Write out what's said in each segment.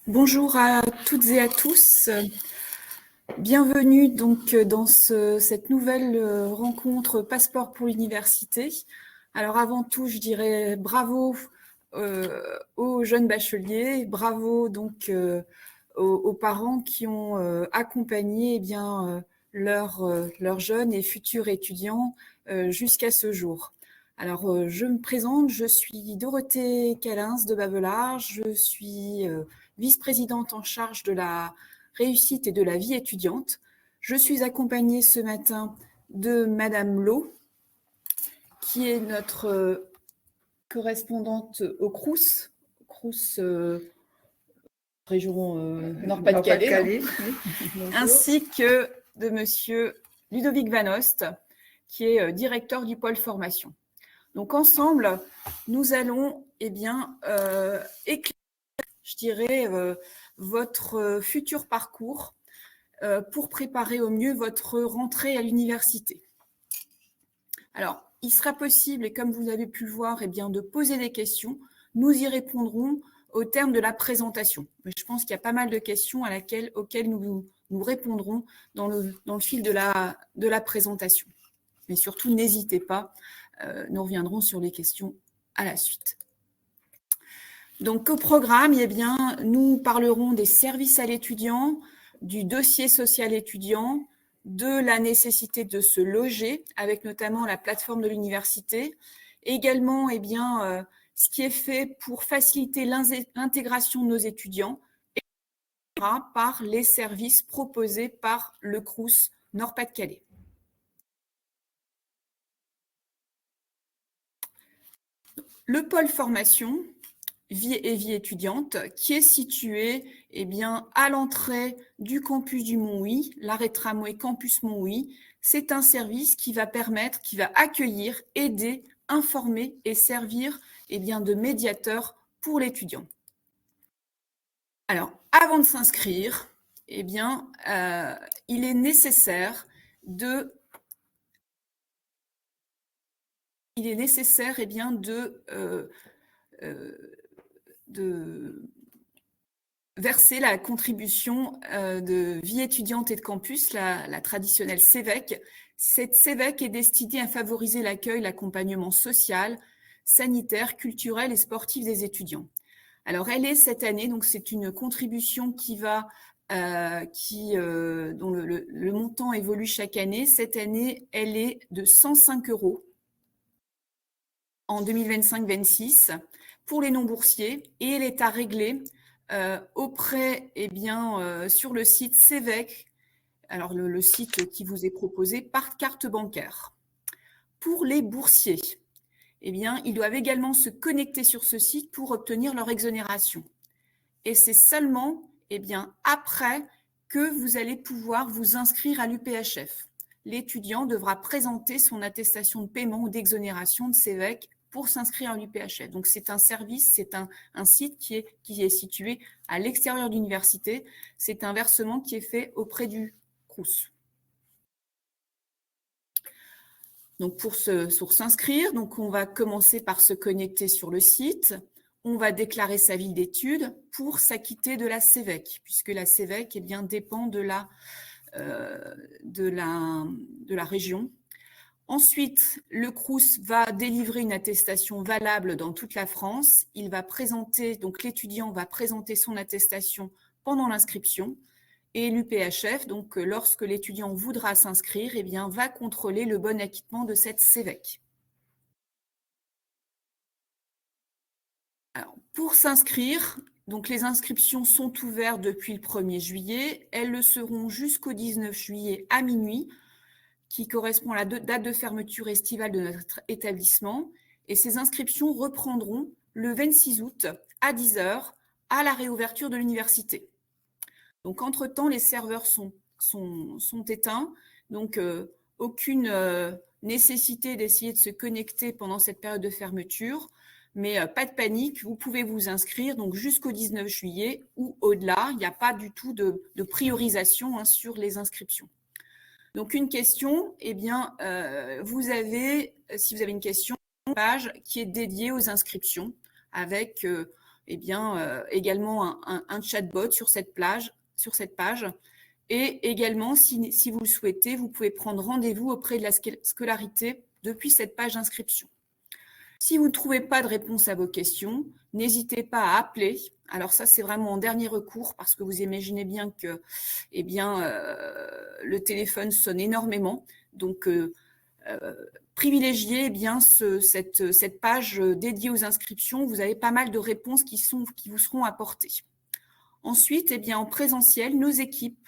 Bonjour à toutes et à tous. Bienvenue donc dans cette nouvelle rencontre Passeport pour l'université. Alors avant tout, je dirais bravo aux jeunes bacheliers, bravo donc aux parents qui ont accompagné leurs jeunes et futurs étudiants jusqu'à ce jour. Alors, je me présente, je suis Dorothée Calins de Bavelard, je suis vice-présidente en charge de la réussite et de la vie étudiante. Je suis accompagnée ce matin de Madame Lo, qui est notre correspondante au Crous, région Nord-Pas-de-Calais, ainsi que de Monsieur Ludovic Van Ost, qui est directeur du pôle formation. Donc ensemble, nous allons éclairer, je dirais, votre futur parcours pour préparer au mieux votre rentrée à l'université. Alors, il sera possible, et comme vous avez pu le voir, de poser des questions. Nous y répondrons au terme de la présentation. Mais je pense qu'il y a pas mal de questions auxquelles nous répondrons dans le fil de la présentation. Mais surtout, n'hésitez pas, nous reviendrons sur les questions à la suite. Donc, au programme, nous parlerons des services à l'étudiant, du dossier social étudiant, de la nécessité de se loger, avec notamment la plateforme de l'université, également ce qui est fait pour faciliter l'intégration de nos étudiants, et par les services proposés par le Crous Nord-Pas-de-Calais. Le pôle formation, vie étudiante, qui est situé à l'entrée du campus du Mont-Huy, l'arrêt tramway campus Mont-Huy. C'est un service qui va accueillir, aider, informer et servir de médiateur pour l'étudiant. Alors, avant de s'inscrire, il est nécessaire de verser la contribution de vie étudiante et de campus, la traditionnelle CEVEC. Cette CEVEC est destinée à favoriser l'accueil, l'accompagnement social, sanitaire, culturel et sportif des étudiants. Alors, elle est cette année, donc c'est une contribution dont le montant évolue chaque année. Cette année, elle est de 105 € en 2025-26 pour les non-boursiers, et elle est à régler auprès, sur le site CEVEC, alors le site qui vous est proposé par carte bancaire. Pour les boursiers, ils doivent également se connecter sur ce site pour obtenir leur exonération. Et c'est seulement après que vous allez pouvoir vous inscrire à l'UPHF. L'étudiant devra présenter son attestation de paiement ou d'exonération de CEVEC pour s'inscrire à l'UPHF. Donc, c'est un service, c'est un site qui est situé à l'extérieur de l'université. C'est un versement qui est fait auprès du Crous. Donc, pour s'inscrire, on va commencer par se connecter sur le site. On va déclarer sa ville d'études pour s'acquitter de la CEVEC, puisque la CEVEC dépend de la région. Ensuite, le Crous va délivrer une attestation valable dans toute la France. L'étudiant va présenter son attestation pendant l'inscription. Et l'UPHF, donc lorsque l'étudiant voudra s'inscrire, va contrôler le bon acquittement de cette CEVEC. Alors, pour s'inscrire, donc les inscriptions sont ouvertes depuis le 1er juillet. Elles le seront jusqu'au 19 juillet à minuit, qui correspond à la date de fermeture estivale de notre établissement. Et ces inscriptions reprendront le 26 août à 10 h à la réouverture de l'université. Donc, entre-temps, les serveurs sont éteints. Donc, aucune nécessité d'essayer de se connecter pendant cette période de fermeture. Mais pas de panique, vous pouvez vous inscrire donc jusqu'au 19 juillet ou au-delà. Il n'y a pas du tout de priorisation sur les inscriptions. Donc, une question, si vous avez une question, une page qui est dédiée aux inscriptions avec également un chatbot sur cette page. Et également, si vous le souhaitez, vous pouvez prendre rendez-vous auprès de la scolarité depuis cette page d'inscription. Si vous ne trouvez pas de réponse à vos questions, n'hésitez pas à appeler. Alors ça, c'est vraiment en dernier recours parce que vous imaginez bien que le téléphone sonne énormément. Donc, privilégiez cette page dédiée aux inscriptions. Vous avez pas mal de réponses qui vous seront apportées. Ensuite, en présentiel, nos équipes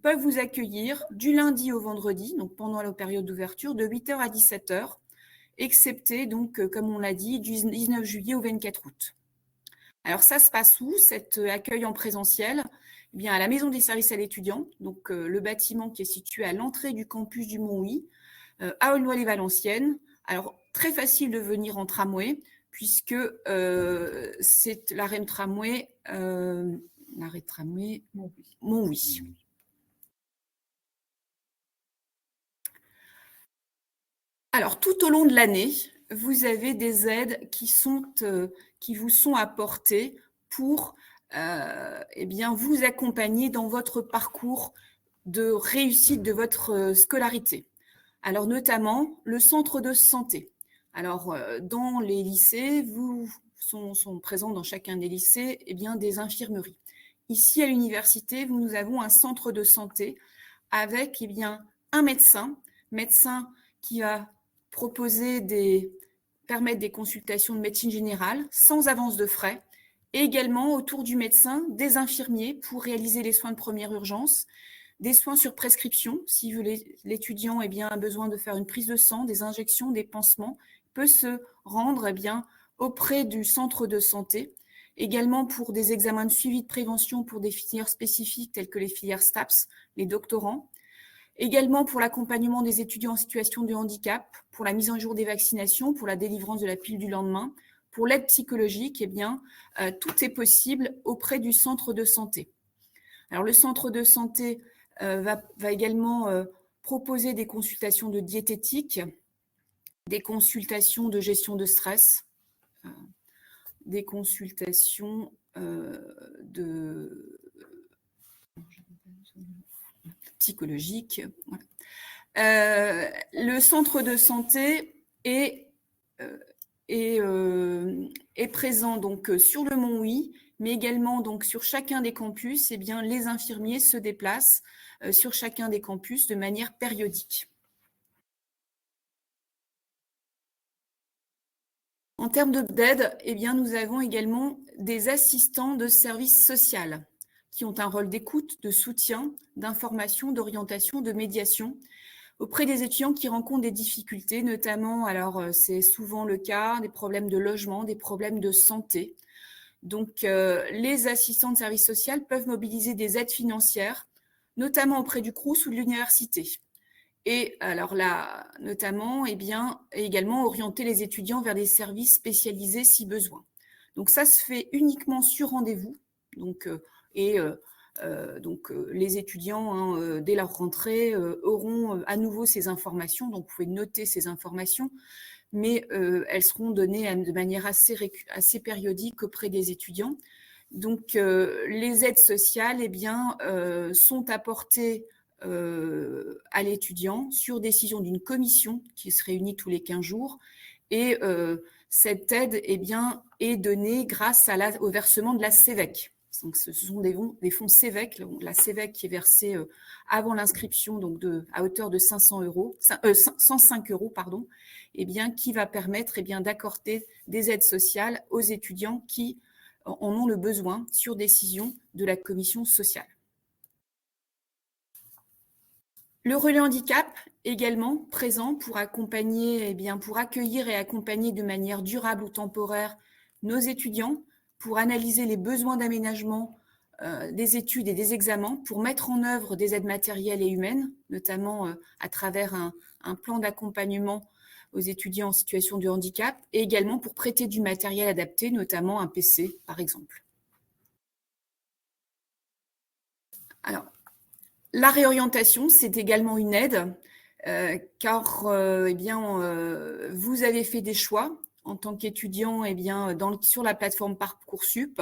peuvent vous accueillir du lundi au vendredi, donc pendant la période d'ouverture, de 8h à 17h, excepté, donc, comme on l'a dit, du 19 juillet au 24 août. Alors, ça se passe où, cet accueil en présentiel ? À la Maison des services à l'étudiant, donc le bâtiment qui est situé à l'entrée du campus du Mont-Huy, à Aulnoy-les-Valenciennes. Alors, très facile de venir en tramway, puisque c'est l'arrêt tramway Mont-Huy. Alors, tout au long de l'année, vous avez des aides qui vous sont apportées pour vous accompagner dans votre parcours de réussite de votre scolarité. Alors, notamment, le centre de santé. Alors, dans les lycées, sont présents dans chacun des lycées des infirmeries. Ici, à l'université, nous avons un centre de santé avec un médecin qui va permettre des consultations de médecine générale sans avance de frais, et également autour du médecin, des infirmiers pour réaliser les soins de première urgence, des soins sur prescription, si l'étudiant a besoin de faire une prise de sang, des injections, des pansements, peut se rendre auprès du centre de santé. Également pour des examens de suivi de prévention pour des filières spécifiques telles que les filières STAPS, les doctorants. Également pour l'accompagnement des étudiants en situation de handicap, pour la mise en jour des vaccinations, pour la délivrance de la pile du lendemain, pour l'aide psychologique, tout est possible auprès du centre de santé. Alors le centre de santé va également proposer des consultations de diététique, des consultations de gestion de stress, des consultations psychologiques. Voilà. Le centre de santé est présent donc sur le Mont-Huy, mais également donc sur chacun des campus, les infirmiers se déplacent sur chacun des campus de manière périodique. En termes d'aide, nous avons également des assistants de service social qui ont un rôle d'écoute, de soutien, d'information, d'orientation, de médiation auprès des étudiants qui rencontrent des difficultés, notamment, alors c'est souvent le cas, des problèmes de logement, des problèmes de santé. Donc, les assistants de service social peuvent mobiliser des aides financières, notamment auprès du Crous ou de l'université. Et alors là, notamment, également orienter les étudiants vers des services spécialisés si besoin. Donc, ça se fait uniquement sur rendez-vous. Donc, les étudiants, dès leur rentrée, auront à nouveau ces informations. Donc, vous pouvez noter ces informations, mais elles seront données de manière assez périodique auprès des étudiants. Donc, les aides sociales sont apportées à l'étudiant sur décision d'une commission qui se réunit tous les 15 jours. Et cette aide est donnée grâce au versement de la CEVEC. Donc, ce sont des fonds CEVEC, la CEVEC qui est versée avant l'inscription à hauteur de 105 €, pardon, qui va permettre d'accorder des aides sociales aux étudiants qui en ont le besoin sur décision de la commission sociale. Le relais handicap également présent pour accueillir et accompagner de manière durable ou temporaire nos étudiants, pour analyser les besoins d'aménagement des études et des examens, pour mettre en œuvre des aides matérielles et humaines, notamment à travers un plan d'accompagnement aux étudiants en situation de handicap, et également pour prêter du matériel adapté, notamment un PC par exemple. Alors, la réorientation, c'est également une aide, car vous avez fait des choix en tant qu'étudiant sur la plateforme Parcoursup,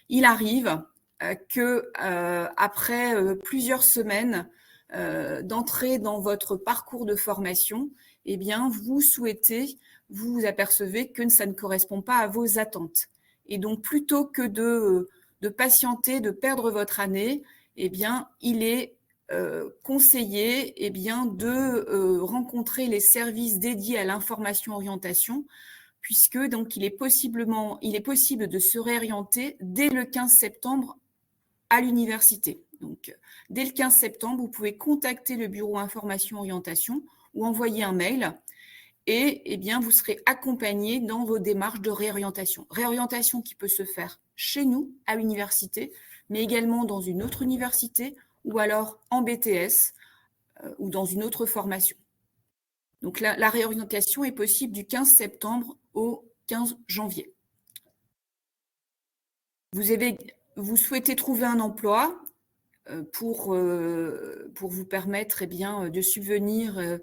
il arrive que après plusieurs semaines d'entrer dans votre parcours de formation, vous apercevez que ça ne correspond pas à vos attentes. Et donc, plutôt que de patienter, de perdre votre année, il est conseillé de rencontrer les services dédiés à l'information orientation, puisque donc il est possible de se réorienter dès le 15 septembre à l'université. Donc, dès le 15 septembre, vous pouvez contacter le bureau information orientation ou envoyer un mail et vous serez accompagné dans vos démarches de réorientation. Réorientation qui peut se faire chez nous, à l'université, mais également dans une autre université ou alors en BTS ou dans une autre formation. Donc, la réorientation est possible du 15 septembre au 15 janvier. Vous souhaitez trouver un emploi pour vous permettre de subvenir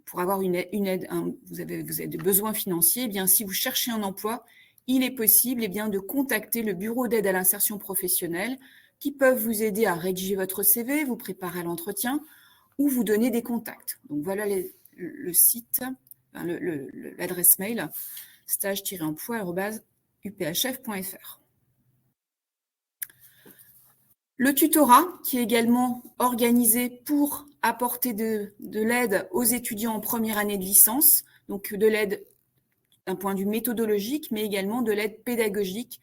pour avoir une aide, vous avez des besoins financiers. Si vous cherchez un emploi, il est possible de contacter le bureau d'aide à l'insertion professionnelle qui peuvent vous aider à rédiger votre CV, vous préparer à l'entretien ou vous donner des contacts. Donc voilà le site, l'adresse mail stage-emploi@uphf.fr. Le tutorat, qui est également organisé pour apporter de l'aide aux étudiants en première année de licence, donc de l'aide d'un point de vue méthodologique, mais également de l'aide pédagogique.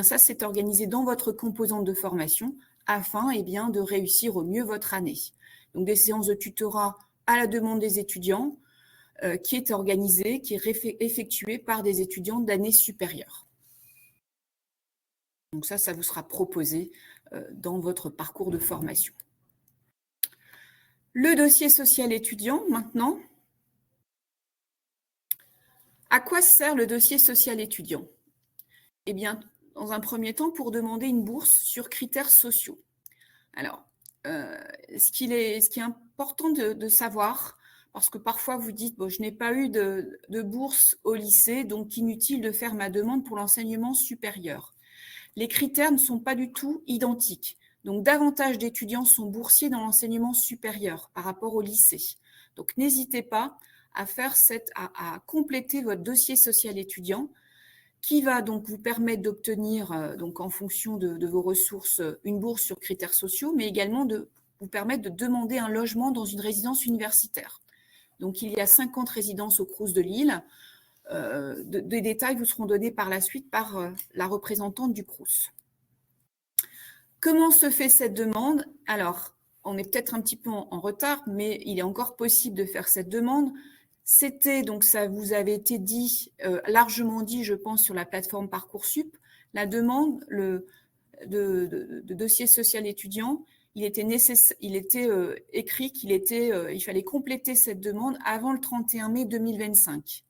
Ça, c'est organisé dans votre composante de formation afin de réussir au mieux votre année. Donc, des séances de tutorat à la demande des étudiants qui est organisée, qui est effectuée par des étudiants d'année supérieure. Donc ça vous sera proposé dans votre parcours de formation. Le dossier social étudiant, maintenant. À quoi sert le dossier social étudiant? Dans un premier temps, pour demander une bourse sur critères sociaux. Alors, ce qui est important de savoir, parce que parfois vous dites « je n'ai pas eu de bourse au lycée, donc inutile de faire ma demande pour l'enseignement supérieur ». Les critères ne sont pas du tout identiques. Donc, davantage d'étudiants sont boursiers dans l'enseignement supérieur par rapport au lycée. Donc, n'hésitez pas à compléter votre dossier social étudiant qui va donc vous permettre d'obtenir, en fonction de vos ressources, une bourse sur critères sociaux, mais également de vous permettre de demander un logement dans une résidence universitaire. Donc, il y a 50 résidences au Crous de Lille. Des détails vous seront donnés par la suite par la représentante du Crous. Comment se fait cette demande? Alors, on est peut-être un petit peu en retard, mais il est encore possible de faire cette demande. Donc ça vous avait été dit, largement dit, je pense, sur la plateforme Parcoursup. La demande de dossier social étudiant, il était écrit il fallait compléter cette demande avant le 31 mai 2025.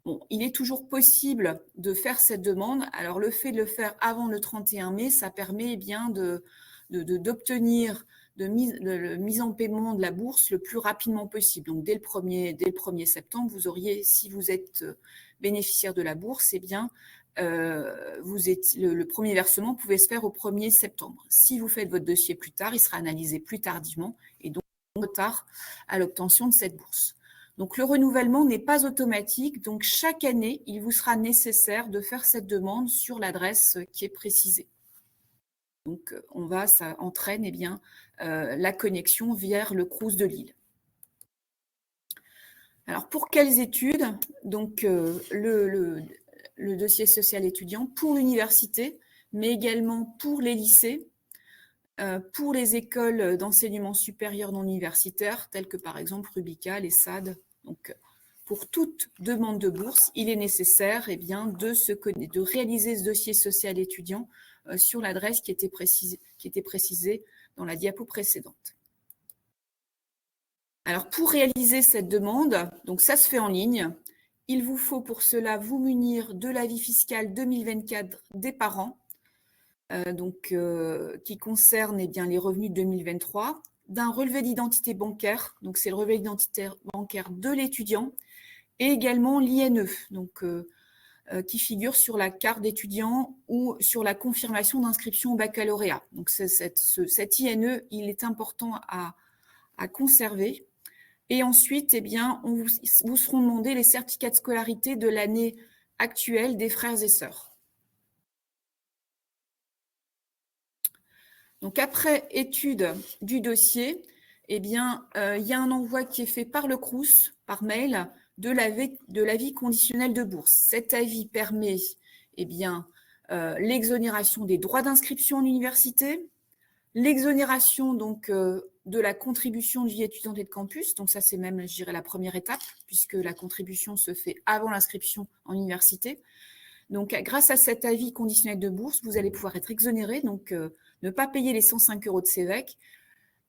Bon, il est toujours possible de faire cette demande. Alors, le fait de le faire avant le 31 mai, ça permet d'obtenir de mise en paiement de la bourse le plus rapidement possible. Donc, dès le 1er septembre, vous auriez, si vous êtes bénéficiaire de la bourse, le premier versement pouvait se faire au 1er septembre. Si vous faites votre dossier plus tard, il sera analysé plus tardivement et donc retard à l'obtention de cette bourse. Donc, le renouvellement n'est pas automatique. Donc, chaque année, il vous sera nécessaire de faire cette demande sur l'adresse qui est précisée. Donc, ça entraîne la connexion vers le Crous de Lille. Alors, pour quelles études? Donc, le dossier social étudiant pour l'université, mais également pour les lycées, pour les écoles d'enseignement supérieur non universitaire, telles que par exemple Rubica, les SAD. Donc, pour toute demande de bourse, il est nécessaire de réaliser ce dossier social étudiant sur l'adresse qui était précisée dans la diapo précédente. Alors, pour réaliser cette demande, donc ça se fait en ligne, il vous faut pour cela vous munir de l'avis fiscal 2024 des parents, qui concerne les revenus de 2023, d'un relevé d'identité bancaire, donc c'est le relevé d'identité bancaire de l'étudiant, et également l'INE, donc qui figure sur la carte d'étudiant ou sur la confirmation d'inscription au baccalauréat. Donc cet INE, il est important à conserver. Et ensuite, eh bien, vous seront demandés les certificats de scolarité de l'année actuelle des frères et sœurs. Donc après étude du dossier, eh bien, il y a un envoi qui est fait par le Crous, par mail, de l'avis conditionnel de bourse. Cet avis permet eh bien, l'exonération des droits d'inscription en université, l'exonération donc de la contribution de vie étudiante et de campus. Donc ça, c'est même, je dirais, la première étape, puisque la contribution se fait avant l'inscription en université. Donc, grâce à cet avis conditionnel de bourse, vous allez pouvoir être exonéré, donc ne pas payer les 105 € de CEVEC,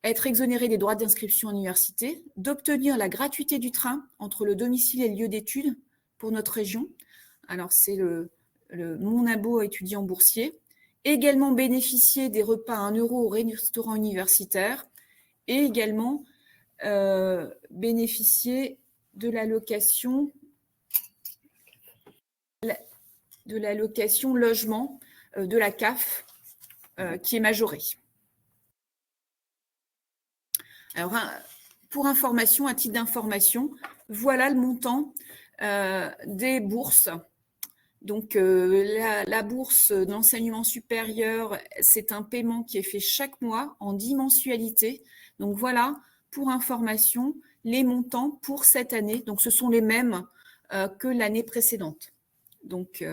être exonéré des droits d'inscription en université, d'obtenir la gratuité du train entre le domicile et le lieu d'études pour notre région. Alors, c'est mon abo étudiant boursier. Également bénéficier des repas à 1 € au restaurant universitaire et également bénéficier de l'allocation logement de la CAF qui est majorée. Alors, pour information, à titre d'information, voilà le montant des bourses. Donc, la bourse d'enseignement supérieur, c'est un paiement qui est fait chaque mois en 10 mensualités. Donc, voilà, pour information, les montants pour cette année. Donc, ce sont les mêmes que l'année précédente. Donc,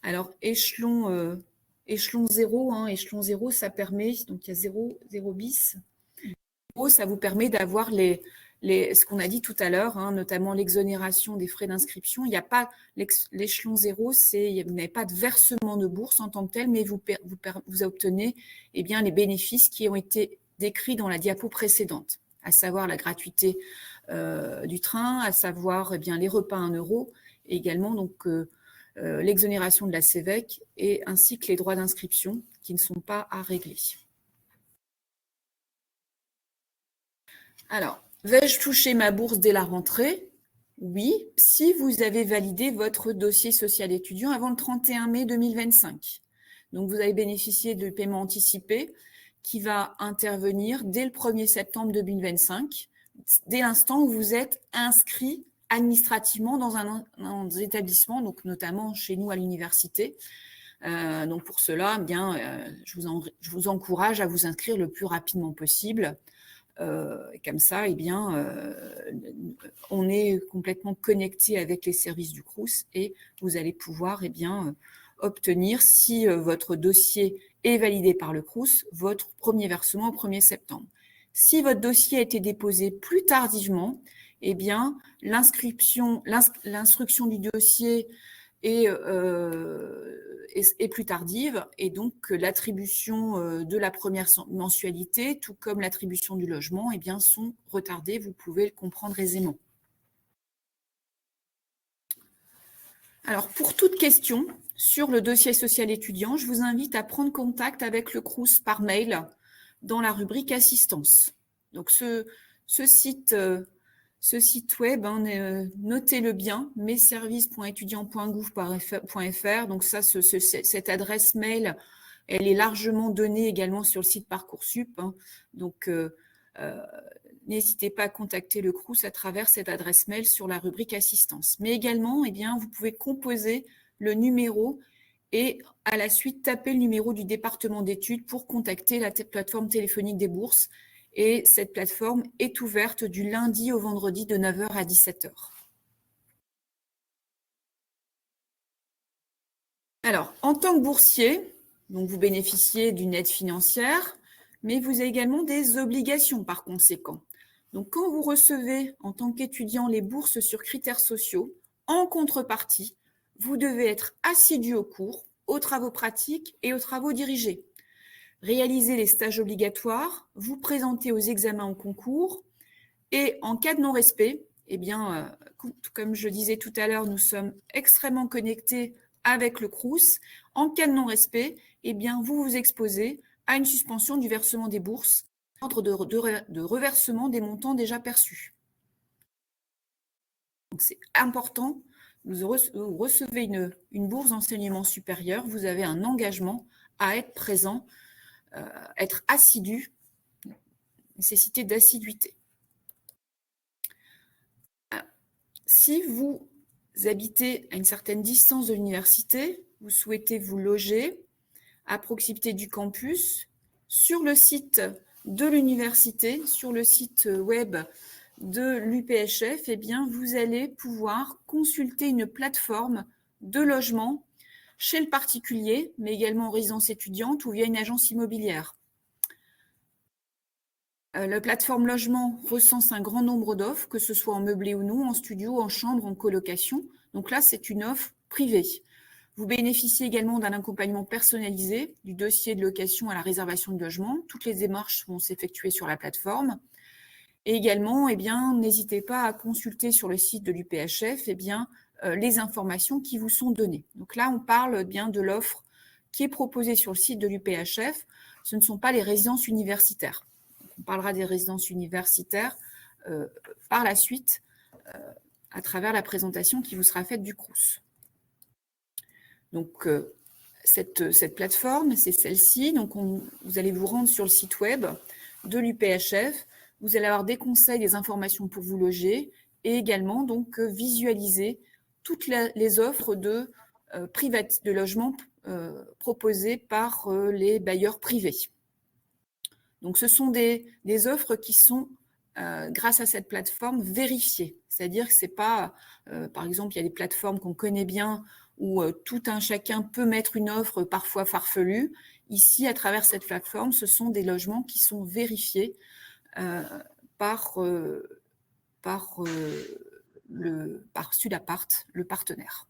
alors, échelon 0, échelon 0, ça permet, donc il y a 0 bis. Ça vous permet d'avoir ce qu'on a dit tout à l'heure, notamment l'exonération des frais d'inscription. Il n'y a pas l'échelon 0, vous n'avez pas de versement de bourse en tant que tel, mais vous obtenez eh bien, les bénéfices qui ont été décrits dans la diapo précédente, à savoir la gratuité du train, à savoir eh bien, les repas à 1 €, et également donc, l'exonération de la CEVEC et ainsi que les droits d'inscription qui ne sont pas à régler. Alors, vais-je toucher ma bourse dès la rentrée? Oui, si vous avez validé votre dossier social étudiant avant le 31 mai 2025. Donc, vous avez bénéficié du paiement anticipé qui va intervenir dès le 1er septembre 2025, dès l'instant où vous êtes inscrit administrativement dans un établissement, donc notamment chez nous à l'université. Donc pour cela, eh bien, je vous encourage à vous inscrire le plus rapidement possible. Comme ça, eh bien, on est complètement connecté avec les services du Crous et vous allez pouvoir eh bien, obtenir, si votre dossier est validé par le Crous, votre premier versement au 1er septembre. Si votre dossier a été déposé plus tardivement, eh bien, l'instruction du dossier est plus tardive et donc l'attribution de la première mensualité, tout comme l'attribution du logement, eh bien, sont retardées. Vous pouvez le comprendre aisément. Alors, pour toute question sur le dossier social étudiant, je vous invite à prendre contact avec le Crous par mail dans la rubrique assistance. Donc, ce site web, notez-le bien, messervices.étudiants.gouv.fr. Donc ça, cette adresse mail, elle est largement donnée également sur le site Parcoursup. Donc, n'hésitez pas à contacter le Crous à travers cette adresse mail sur la rubrique assistance. Mais également, eh bien, vous pouvez composer le numéro et à la suite taper le numéro du département d'études pour contacter la plateforme téléphonique des bourses. Et cette plateforme est ouverte du lundi au vendredi de 9 h à 17 h. Alors, en tant que boursier, donc vous bénéficiez d'une aide financière, mais vous avez également des obligations par conséquent. Donc, quand vous recevez en tant qu'étudiant les bourses sur critères sociaux, en contrepartie, vous devez être assidu aux cours, aux travaux pratiques et aux travaux dirigés. Réaliser les stages obligatoires, vous présenter aux examens au concours et en cas de non-respect, eh bien, comme je disais tout à l'heure, nous sommes extrêmement connectés avec le Crous. En cas de non-respect, eh bien, vous vous exposez à une suspension du versement des bourses, ordre de reversement des montants déjà perçus. Donc, c'est important. Vous recevez une bourse d'enseignement supérieur, vous avez un engagement à être présent, être assidu, nécessité d'assiduité. Si vous habitez à une certaine distance de l'université, vous souhaitez vous loger à proximité du campus, sur le site de l'université, sur le site web de l'UPHF, eh bien, vous allez pouvoir consulter une plateforme de logement chez le particulier, mais également en résidence étudiante ou via une agence immobilière. La plateforme logement recense un grand nombre d'offres, que ce soit en meublé ou non, en studio, en chambre, en colocation. Donc là, c'est une offre privée. Vous bénéficiez également d'un accompagnement personnalisé, du dossier de location à la réservation de logement. Toutes les démarches vont s'effectuer sur la plateforme. Et également, eh bien, n'hésitez pas à consulter sur le site de l'UPHF les informations qui vous sont données. Donc là, on parle bien de l'offre qui est proposée sur le site de l'UPHF. Ce ne sont pas les résidences universitaires. On parlera des résidences universitaires par la suite à travers la présentation qui vous sera faite du Crous. Donc, cette plateforme, c'est celle-ci. Donc, vous allez vous rendre sur le site web de l'UPHF. Vous allez avoir des conseils, des informations pour vous loger et également donc visualiser toutes les offres de logement proposées par les bailleurs privés. Donc, ce sont des offres qui sont, grâce à cette plateforme, vérifiées. C'est-à-dire que ce n'est pas, par exemple, il y a des plateformes qu'on connaît bien où tout un chacun peut mettre une offre parfois farfelue. Ici, à travers cette plateforme, ce sont des logements qui sont vérifiés par Sudapart, le partenaire.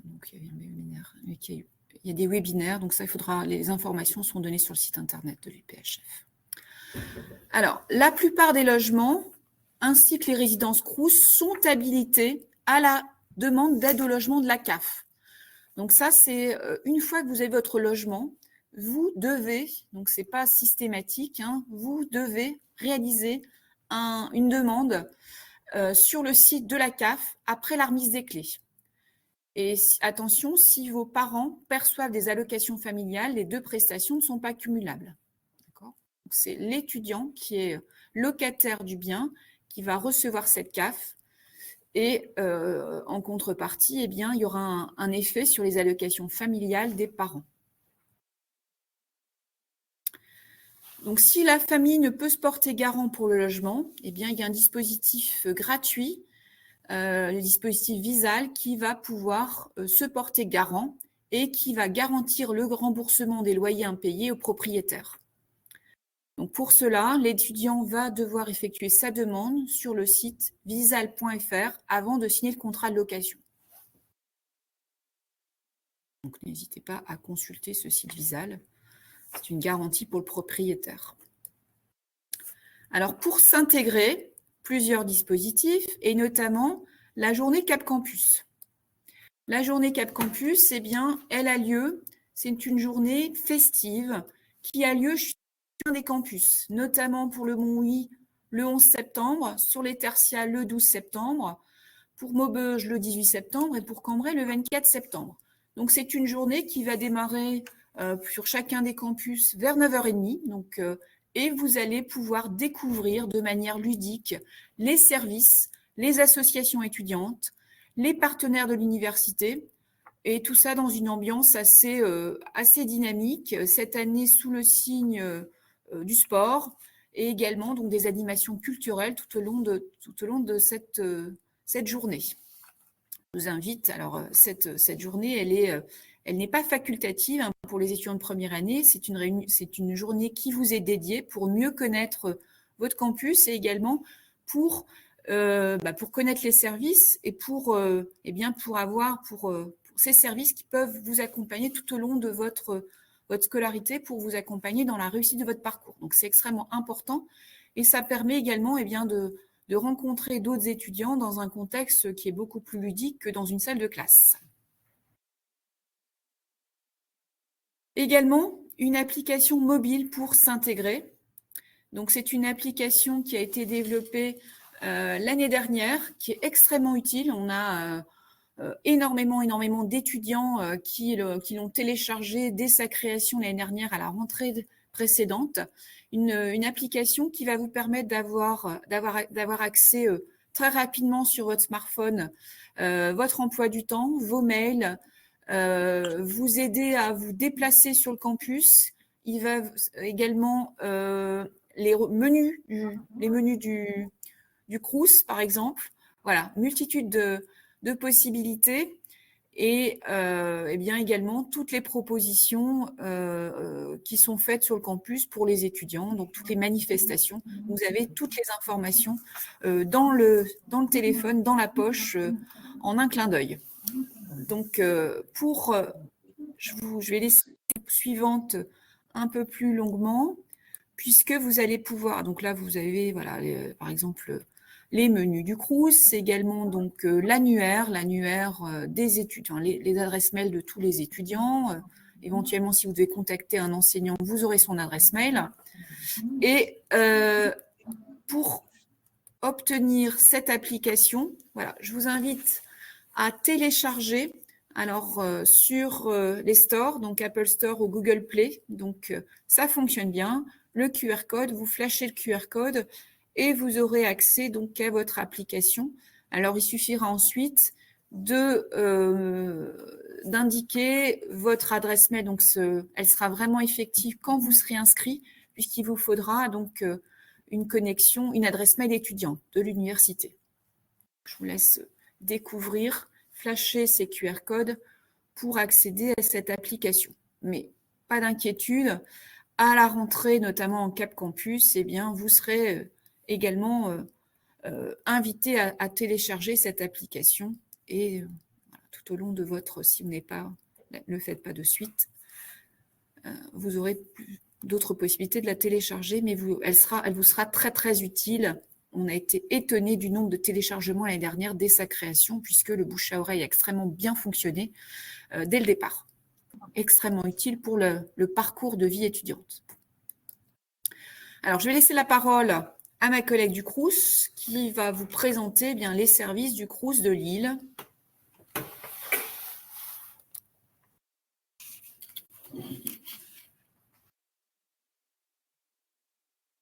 Donc, il y avait un webinaire, il y a des webinaires, donc ça, les informations sont données sur le site internet de l'UPHF. Alors, la plupart des logements, ainsi que les résidences Crous, sont habilités à la demande d'aide au logement de la CAF. Donc ça, c'est une fois que vous avez votre logement, vous devez, donc ce n'est pas systématique, vous devez réaliser une demande sur le site de la CAF après la remise des clés. Et attention, si vos parents perçoivent des allocations familiales, les deux prestations ne sont pas cumulables. C'est l'étudiant qui est locataire du bien qui va recevoir cette CAF et en contrepartie, eh bien, il y aura un effet sur les allocations familiales des parents. Donc, si la famille ne peut se porter garant pour le logement, eh bien, il y a un dispositif gratuit, le dispositif Visal, qui va pouvoir se porter garant et qui va garantir le remboursement des loyers impayés aux propriétaires. Donc pour cela, l'étudiant va devoir effectuer sa demande sur le site visal.fr avant de signer le contrat de location. Donc n'hésitez pas à consulter ce site Visal. C'est une garantie pour le propriétaire. Alors pour s'intégrer, plusieurs dispositifs et notamment la journée Cap Campus. La journée Cap Campus, eh bien, elle a lieu, c'est une journée festive qui a lieu des campus, notamment pour le Mont-Huy le 11 septembre, sur les tertiales le 12 septembre, pour Maubeuge le 18 septembre et pour Cambrai le 24 septembre. Donc c'est une journée qui va démarrer sur chacun des campus vers 9h30 donc, et vous allez pouvoir découvrir de manière ludique les services, les associations étudiantes, les partenaires de l'université, et tout ça dans une ambiance assez dynamique, cette année sous le signe du sport et également donc, des animations culturelles tout au long de cette journée. Je vous invite, alors cette journée, elle n'est pas facultative pour les étudiants de première année, c'est une journée qui vous est dédiée pour mieux connaître votre campus et également pour connaître les services et pour ces services qui peuvent vous accompagner tout au long de votre scolarité pour vous accompagner dans la réussite de votre parcours. Donc, c'est extrêmement important et ça permet également de rencontrer d'autres étudiants dans un contexte qui est beaucoup plus ludique que dans une salle de classe. Également, une application mobile pour s'intégrer. Donc, c'est une application qui a été développée l'année dernière, qui est extrêmement utile. On a énormément d'étudiants qui l'ont téléchargé dès sa création l'année dernière à la rentrée précédente. Une application qui va vous permettre d'avoir accès très rapidement sur votre smartphone, votre emploi du temps, vos mails, vous aider à vous déplacer sur le campus. Il va également les menus du Crous, par exemple. Voilà, multitude de possibilités et bien également toutes les propositions qui sont faites sur le campus pour les étudiants, donc toutes les manifestations. Vous avez toutes les informations dans le téléphone, dans la poche, en un clin d'œil. Donc, je vais laisser la suivante un peu plus longuement, puisque vous allez pouvoir, donc là, vous avez, voilà, par exemple, les menus du Crous, également donc l'annuaire des étudiants, les adresses mail de tous les étudiants. Éventuellement, si vous devez contacter un enseignant, vous aurez son adresse mail. Et pour obtenir cette application, voilà, je vous invite à télécharger sur les stores, donc Apple Store ou Google Play. Donc, ça fonctionne bien. Le QR code, vous flashez le QR code et vous aurez accès donc à votre application. Alors, il suffira ensuite d'indiquer votre adresse mail. Donc, elle sera vraiment effective quand vous serez inscrit, puisqu'il vous faudra donc une connexion, une adresse mail étudiante de l'université. Je vous laisse découvrir, flasher ces QR codes pour accéder à cette application. Mais pas d'inquiétude, à la rentrée, notamment en Cap Campus, eh bien, vous serez également invité à télécharger cette application et tout au long de si vous ne le faites pas de suite, vous aurez d'autres possibilités de la télécharger, mais elle vous sera très très utile. On a été étonné du nombre de téléchargements l'année dernière dès sa création, puisque le bouche à oreille a extrêmement bien fonctionné dès le départ. Extrêmement utile pour le parcours de vie étudiante. Alors, je vais laisser la parole à ma collègue du Crous qui va vous présenter les services du Crous de Lille.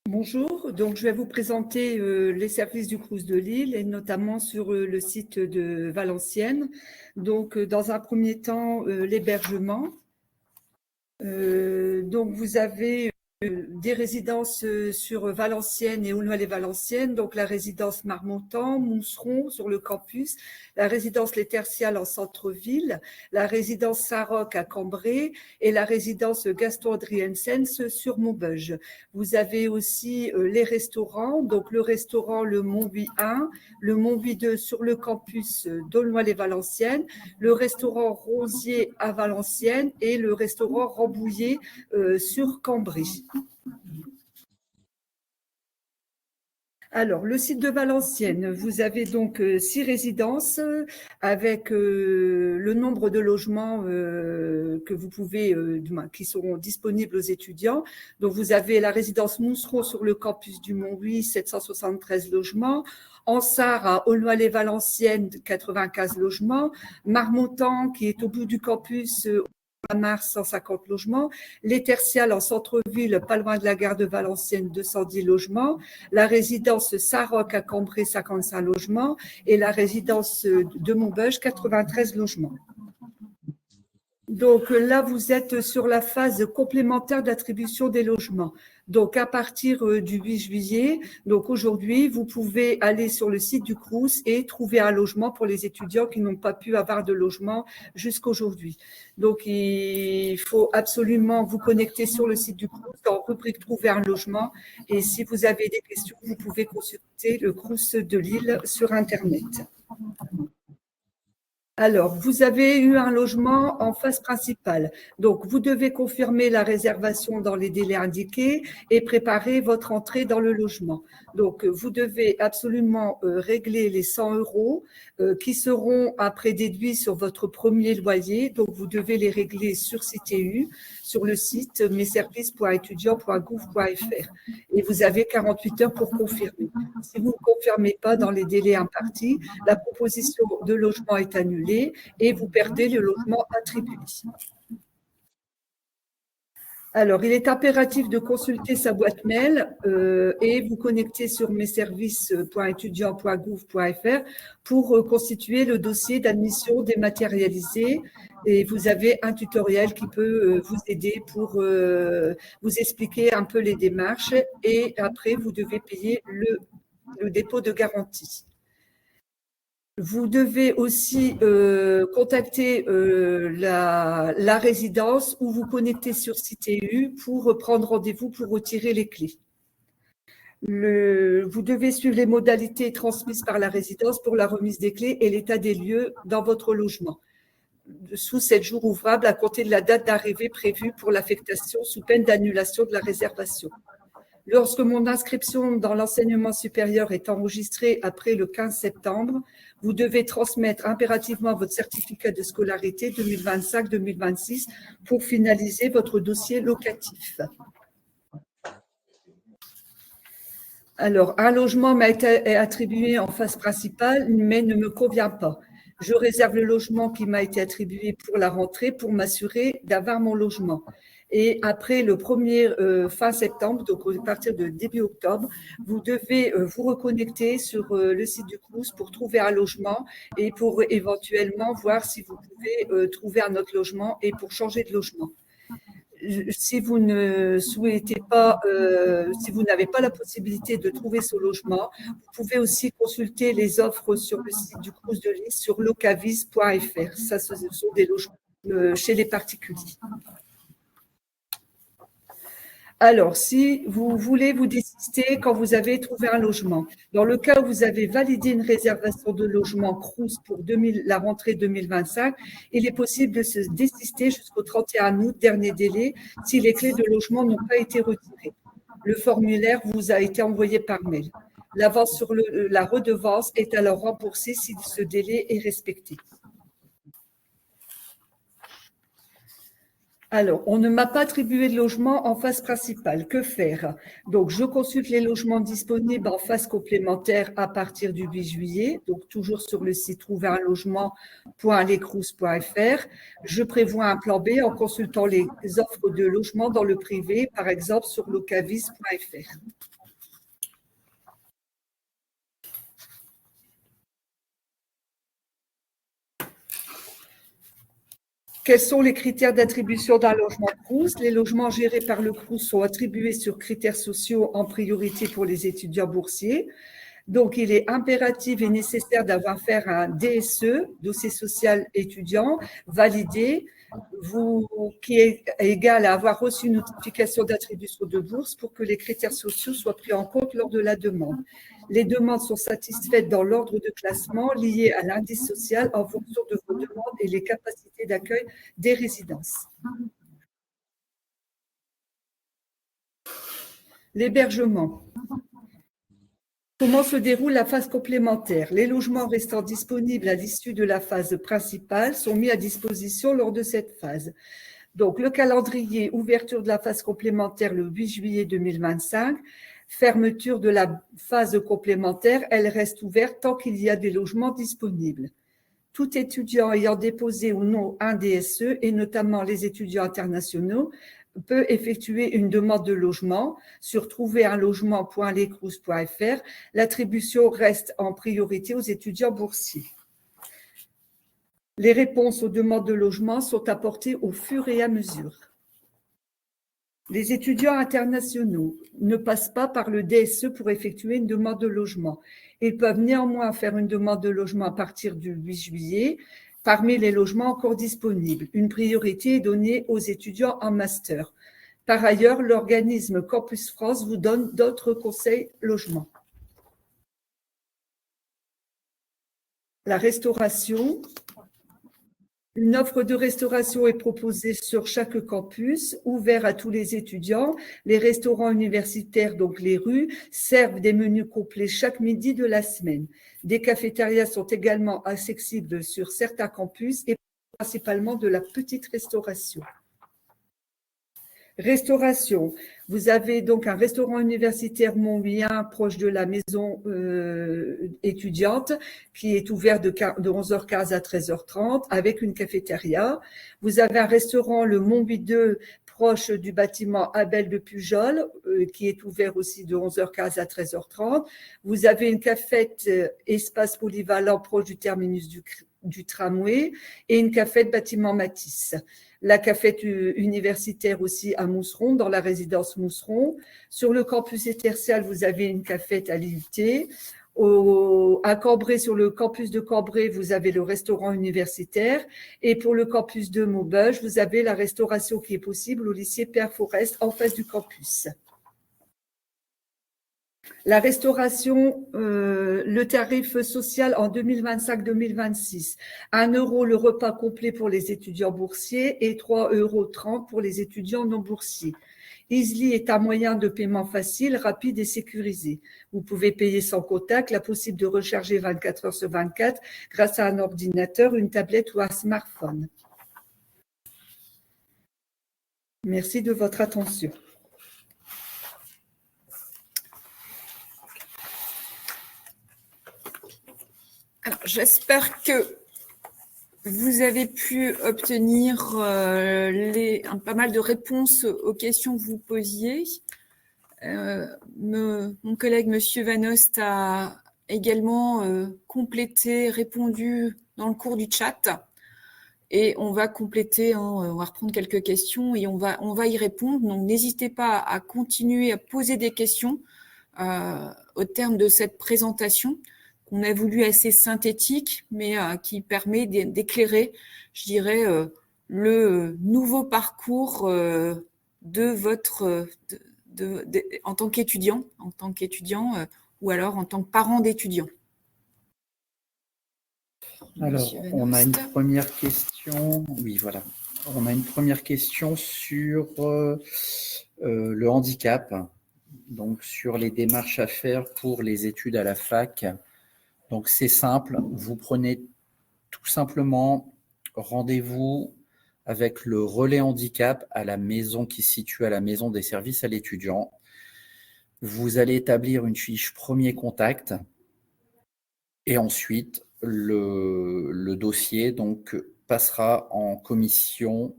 Bonjour, donc je vais vous présenter les services du Crous de Lille et notamment sur le site de Valenciennes. Donc, dans un premier temps, l'hébergement. Donc, vous avez des résidences sur Valenciennes et Aulnoy-les-Valenciennes, donc la résidence Marmontan, Mousseron sur le campus, la résidence Les Tertiales en centre-ville, la résidence Saint-Roch à Cambrai et la résidence Gaston Adriensens sur Maubeuge. Vous avez aussi les restaurants, donc le restaurant Le Montbuy 1, le Montbuy 2 sur le campus d'Aulnoy-les-Valenciennes, le restaurant Rosier à Valenciennes et le restaurant Rambouillet sur Cambrai. Alors, le site de Valenciennes, vous avez donc 6 résidences avec le nombre de logements que vous pouvez, qui seront disponibles aux étudiants. Donc, vous avez la résidence Mousseron sur le campus du Montbuy, 773 logements. Ansart à Aulnoy-les-Valenciennes, 95 logements. Marmontan, qui est au bout du campus, à Mars, 150 logements. Les Tertiales en centre-ville, pas loin de la gare de Valenciennes, 210 logements. La résidence Saint-Roch à Cambrai, 55 logements. Et la résidence de Maubeuge, 93 logements. Donc là, vous êtes sur la phase complémentaire d'attribution des logements. Donc à partir du 8 juillet, donc aujourd'hui, vous pouvez aller sur le site du Crous et trouver un logement pour les étudiants qui n'ont pas pu avoir de logement jusqu'aujourd'hui. Donc il faut absolument vous connecter sur le site du Crous dans rubrique trouver un logement. Et si vous avez des questions, vous pouvez consulter le Crous de Lille sur Internet. Alors, vous avez eu un logement en face principale. Donc, vous devez confirmer la réservation dans les délais indiqués et préparer votre entrée dans le logement. Donc, vous devez absolument régler les 100 € qui seront après déduits sur votre premier loyer. Donc, vous devez les régler sur CTU, sur le site messervices.étudiants.gouv.fr. Et vous avez 48 heures pour confirmer. Si vous ne confirmez pas dans les délais impartis, la proposition de logement est annulée et vous perdez le logement attribué. Alors, il est impératif de consulter sa boîte mail et vous connecter sur messervices.étudiants.gouv.fr pour constituer le dossier d'admission dématérialisé. Et vous avez un tutoriel qui peut vous aider pour vous expliquer un peu les démarches. Et après, vous devez payer le dépôt de garantie. Vous devez aussi contacter la résidence ou vous connecter sur CTU pour prendre rendez-vous pour retirer les clés. Vous devez suivre les modalités transmises par la résidence pour la remise des clés et l'état des lieux dans votre logement, sous 7 jours ouvrables à compter de la date d'arrivée prévue pour l'affectation sous peine d'annulation de la réservation. Lorsque mon inscription dans l'enseignement supérieur est enregistrée après le 15 septembre, vous devez transmettre impérativement votre certificat de scolarité 2025-2026 pour finaliser votre dossier locatif. Alors, un logement m'a été attribué en face principale, mais ne me convient pas. Je réserve le logement qui m'a été attribué pour la rentrée pour m'assurer d'avoir mon logement. Et après le 1er fin septembre, donc à partir de début octobre, vous devez vous reconnecter sur le site du Crous pour trouver un logement et pour éventuellement voir si vous pouvez trouver un autre logement et pour changer de logement. Si vous ne souhaitez pas, si vous n'avez pas la possibilité de trouver ce logement, vous pouvez aussi consulter les offres sur le site du Crous de Lys sur locavis.fr. Ça, ce sont des logements chez les particuliers. Alors, si vous voulez vous désister quand vous avez trouvé un logement, dans le cas où vous avez validé une réservation de logement Crous pour la rentrée 2025, il est possible de se désister jusqu'au 31 août, dernier délai, si les clés de logement n'ont pas été retirées. Le formulaire vous a été envoyé par mail. L'avance sur la redevance est alors remboursée si ce délai est respecté. Alors, on ne m'a pas attribué de logement en face principale. Que faire? Donc, je consulte les logements disponibles en face complémentaire à partir du 8 juillet, donc toujours sur le site trouverunlogement.lescrous.fr. Je prévois un plan B en consultant les offres de logement dans le privé, par exemple sur locavis.fr. Quels sont les critères d'attribution d'un logement Crous? Les logements gérés par le Crous sont attribués sur critères sociaux en priorité pour les étudiants boursiers. Donc, il est impératif et nécessaire d'avoir fait un DSE, dossier social étudiant, validé, qui est égal à avoir reçu une notification d'attribution de bourse pour que les critères sociaux soient pris en compte lors de la demande. Les demandes sont satisfaites dans l'ordre de classement lié à l'indice social en fonction de vos demandes et les capacités d'accueil des résidences. L'hébergement. Comment se déroule la phase complémentaire? Les logements restant disponibles à l'issue de la phase principale sont mis à disposition lors de cette phase. Donc, le calendrier, ouverture de la phase complémentaire le 8 juillet 2025, fermeture de la phase complémentaire, elle reste ouverte tant qu'il y a des logements disponibles. Tout étudiant ayant déposé ou non un DSE, et notamment les étudiants internationaux, peut effectuer une demande de logement sur trouverunlogement.lescrous.fr. L'attribution reste en priorité aux étudiants boursiers. Les réponses aux demandes de logement sont apportées au fur et à mesure. Les étudiants internationaux ne passent pas par le DSE pour effectuer une demande de logement. Ils peuvent néanmoins faire une demande de logement à partir du 8 juillet parmi les logements encore disponibles. Une priorité est donnée aux étudiants en master. Par ailleurs, l'organisme Campus France vous donne d'autres conseils logements. La restauration. Une offre de restauration est proposée sur chaque campus, ouvert à tous les étudiants. Les restaurants universitaires, donc les rues, servent des menus complets chaque midi de la semaine. Des cafétérias sont également accessibles sur certains campus et principalement de la petite restauration. Restauration. Vous avez donc un restaurant universitaire Montbien proche de la maison étudiante qui est ouvert de 11h15 à 13h30 avec une cafétéria. Vous avez un restaurant, le Montbien 2, proche du bâtiment Abel de Pujol qui est ouvert aussi de 11h15 à 13h30. Vous avez une cafette espace polyvalent proche du terminus du tramway et une cafette bâtiment Matisse. La cafette universitaire aussi à Mousseron, dans la résidence Mousseron. Sur le campus Étercial, vous avez une cafette à l'IUT. À Cambrai, sur le campus de Cambrai, vous avez le restaurant universitaire. Et pour le campus de Maubeuge, vous avez la restauration qui est possible au lycée Père Forest en face du campus. La restauration, le tarif social en 2025-2026, 1 € le repas complet pour les étudiants boursiers et 3,30 € pour les étudiants non boursiers. Easly est un moyen de paiement facile, rapide et sécurisé. Vous pouvez payer sans contact, la possible de recharger 24 heures sur 24 grâce à un ordinateur, une tablette ou un smartphone. Merci de votre attention. Alors, j'espère que vous avez pu obtenir pas mal de réponses aux questions que vous posiez. Mon collègue, Monsieur Vanost, a également complété, répondu dans le cours du chat. Et on va compléter, on va reprendre quelques questions et on va y répondre. Donc, n'hésitez pas à continuer à poser des questions au terme de cette présentation qu'on a voulu assez synthétique, mais qui permet d'éclairer, je dirais, le nouveau parcours de votre, en tant qu'étudiant, ou alors en tant que parent d'étudiant. Alors, on a une première question. Oui, voilà. On a une première question sur le handicap, donc sur les démarches à faire pour les études à la fac. Donc, c'est simple. Vous prenez tout simplement rendez-vous avec le relais handicap à la maison qui se situe à la maison des services à l'étudiant. Vous allez établir une fiche premier contact et ensuite, le dossier donc passera en commission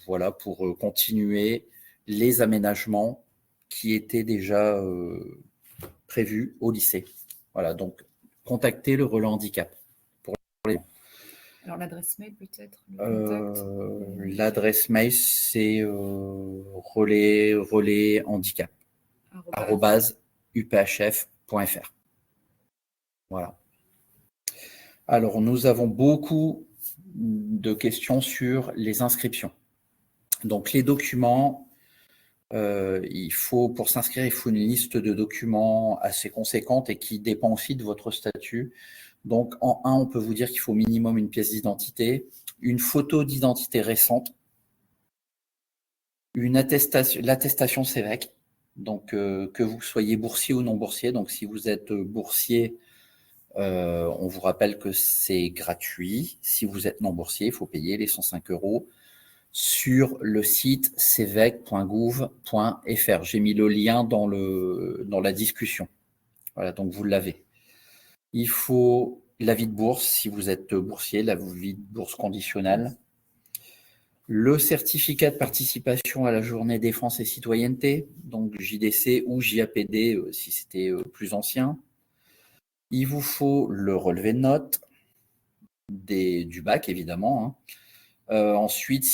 voilà, pour continuer les aménagements qui étaient déjà prévus au lycée. Voilà, donc contactez le relais handicap. Alors l'adresse mail peut-être l'adresse mail c'est relais handicap @uphf.fr. Voilà. Alors, nous avons beaucoup de questions sur les inscriptions. Donc, les documents, pour s'inscrire, il faut une liste de documents assez conséquente et qui dépend aussi de votre statut. Donc, en 1, on peut vous dire qu'il faut au minimum une pièce d'identité, une photo d'identité récente, l'attestation CEVEC, donc que vous soyez boursier ou non boursier. Donc, si vous êtes boursier, on vous rappelle que c'est gratuit. Si vous êtes non boursier, il faut payer les 105 € sur le site cevec.gouv.fr. J'ai mis le lien dans la discussion. Voilà, donc vous l'avez. Il faut l'avis de bourse si vous êtes boursier, l'avis de bourse conditionnelle. Le certificat de participation à la journée défense et citoyenneté, donc JDC ou JAPD si c'était plus ancien. Il vous faut le relevé de notes du bac, évidemment. Ensuite,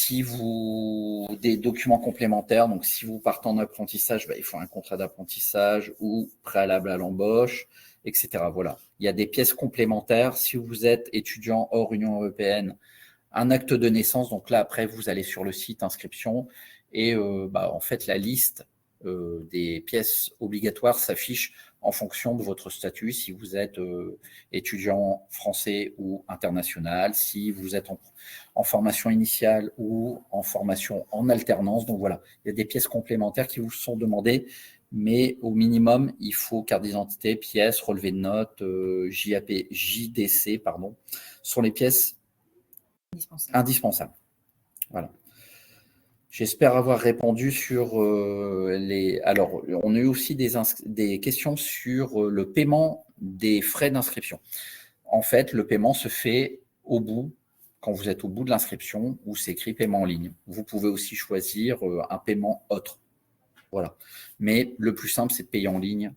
des documents complémentaires, donc si vous partez en apprentissage, il faut un contrat d'apprentissage ou préalable à l'embauche, etc. Voilà. Il y a des pièces complémentaires. Si vous êtes étudiant hors Union européenne, un acte de naissance. Donc là, après, vous allez sur le site inscription et en fait, la liste des pièces obligatoires s'affiche en fonction de votre statut, si vous êtes étudiant français ou international, si vous êtes en formation initiale ou en formation en alternance. Donc voilà, il y a des pièces complémentaires qui vous sont demandées, mais au minimum, il faut carte d'identité, pièces, relevé de notes, JDC, sont les pièces indispensables. Voilà. J'espère avoir répondu sur les… Alors, on a eu aussi des questions sur le paiement des frais d'inscription. En fait, le paiement se fait quand vous êtes au bout de l'inscription, où c'est écrit paiement en ligne. Vous pouvez aussi choisir un paiement autre. Voilà. Mais le plus simple, c'est de payer en ligne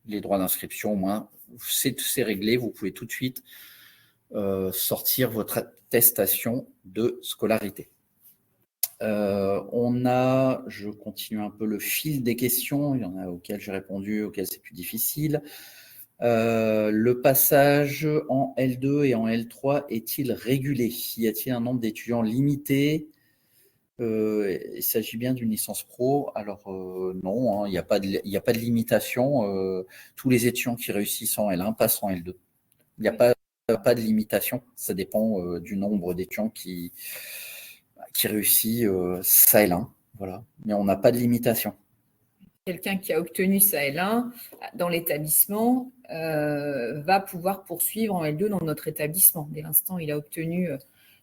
les droits d'inscription. Au moins, c'est réglé. Vous pouvez tout de suite sortir votre attestation de scolarité. Je continue un peu le fil des questions, il y en a auxquelles j'ai répondu, auxquelles c'est plus difficile. Le passage en L2 et en L3 est-il régulé? Y a-t-il un nombre d'étudiants limité? Il s'agit bien d'une licence pro. Alors non, il n'y a pas de limitation. Tous les étudiants qui réussissent en L1 passent en L2. Il n'y a pas de limitation, ça dépend du nombre d'étudiants qui réussit sa L1, voilà. Mais on n'a pas de limitation. Quelqu'un qui a obtenu sa L1 dans l'établissement va pouvoir poursuivre en L2 dans notre établissement. Dès l'instant, il a obtenu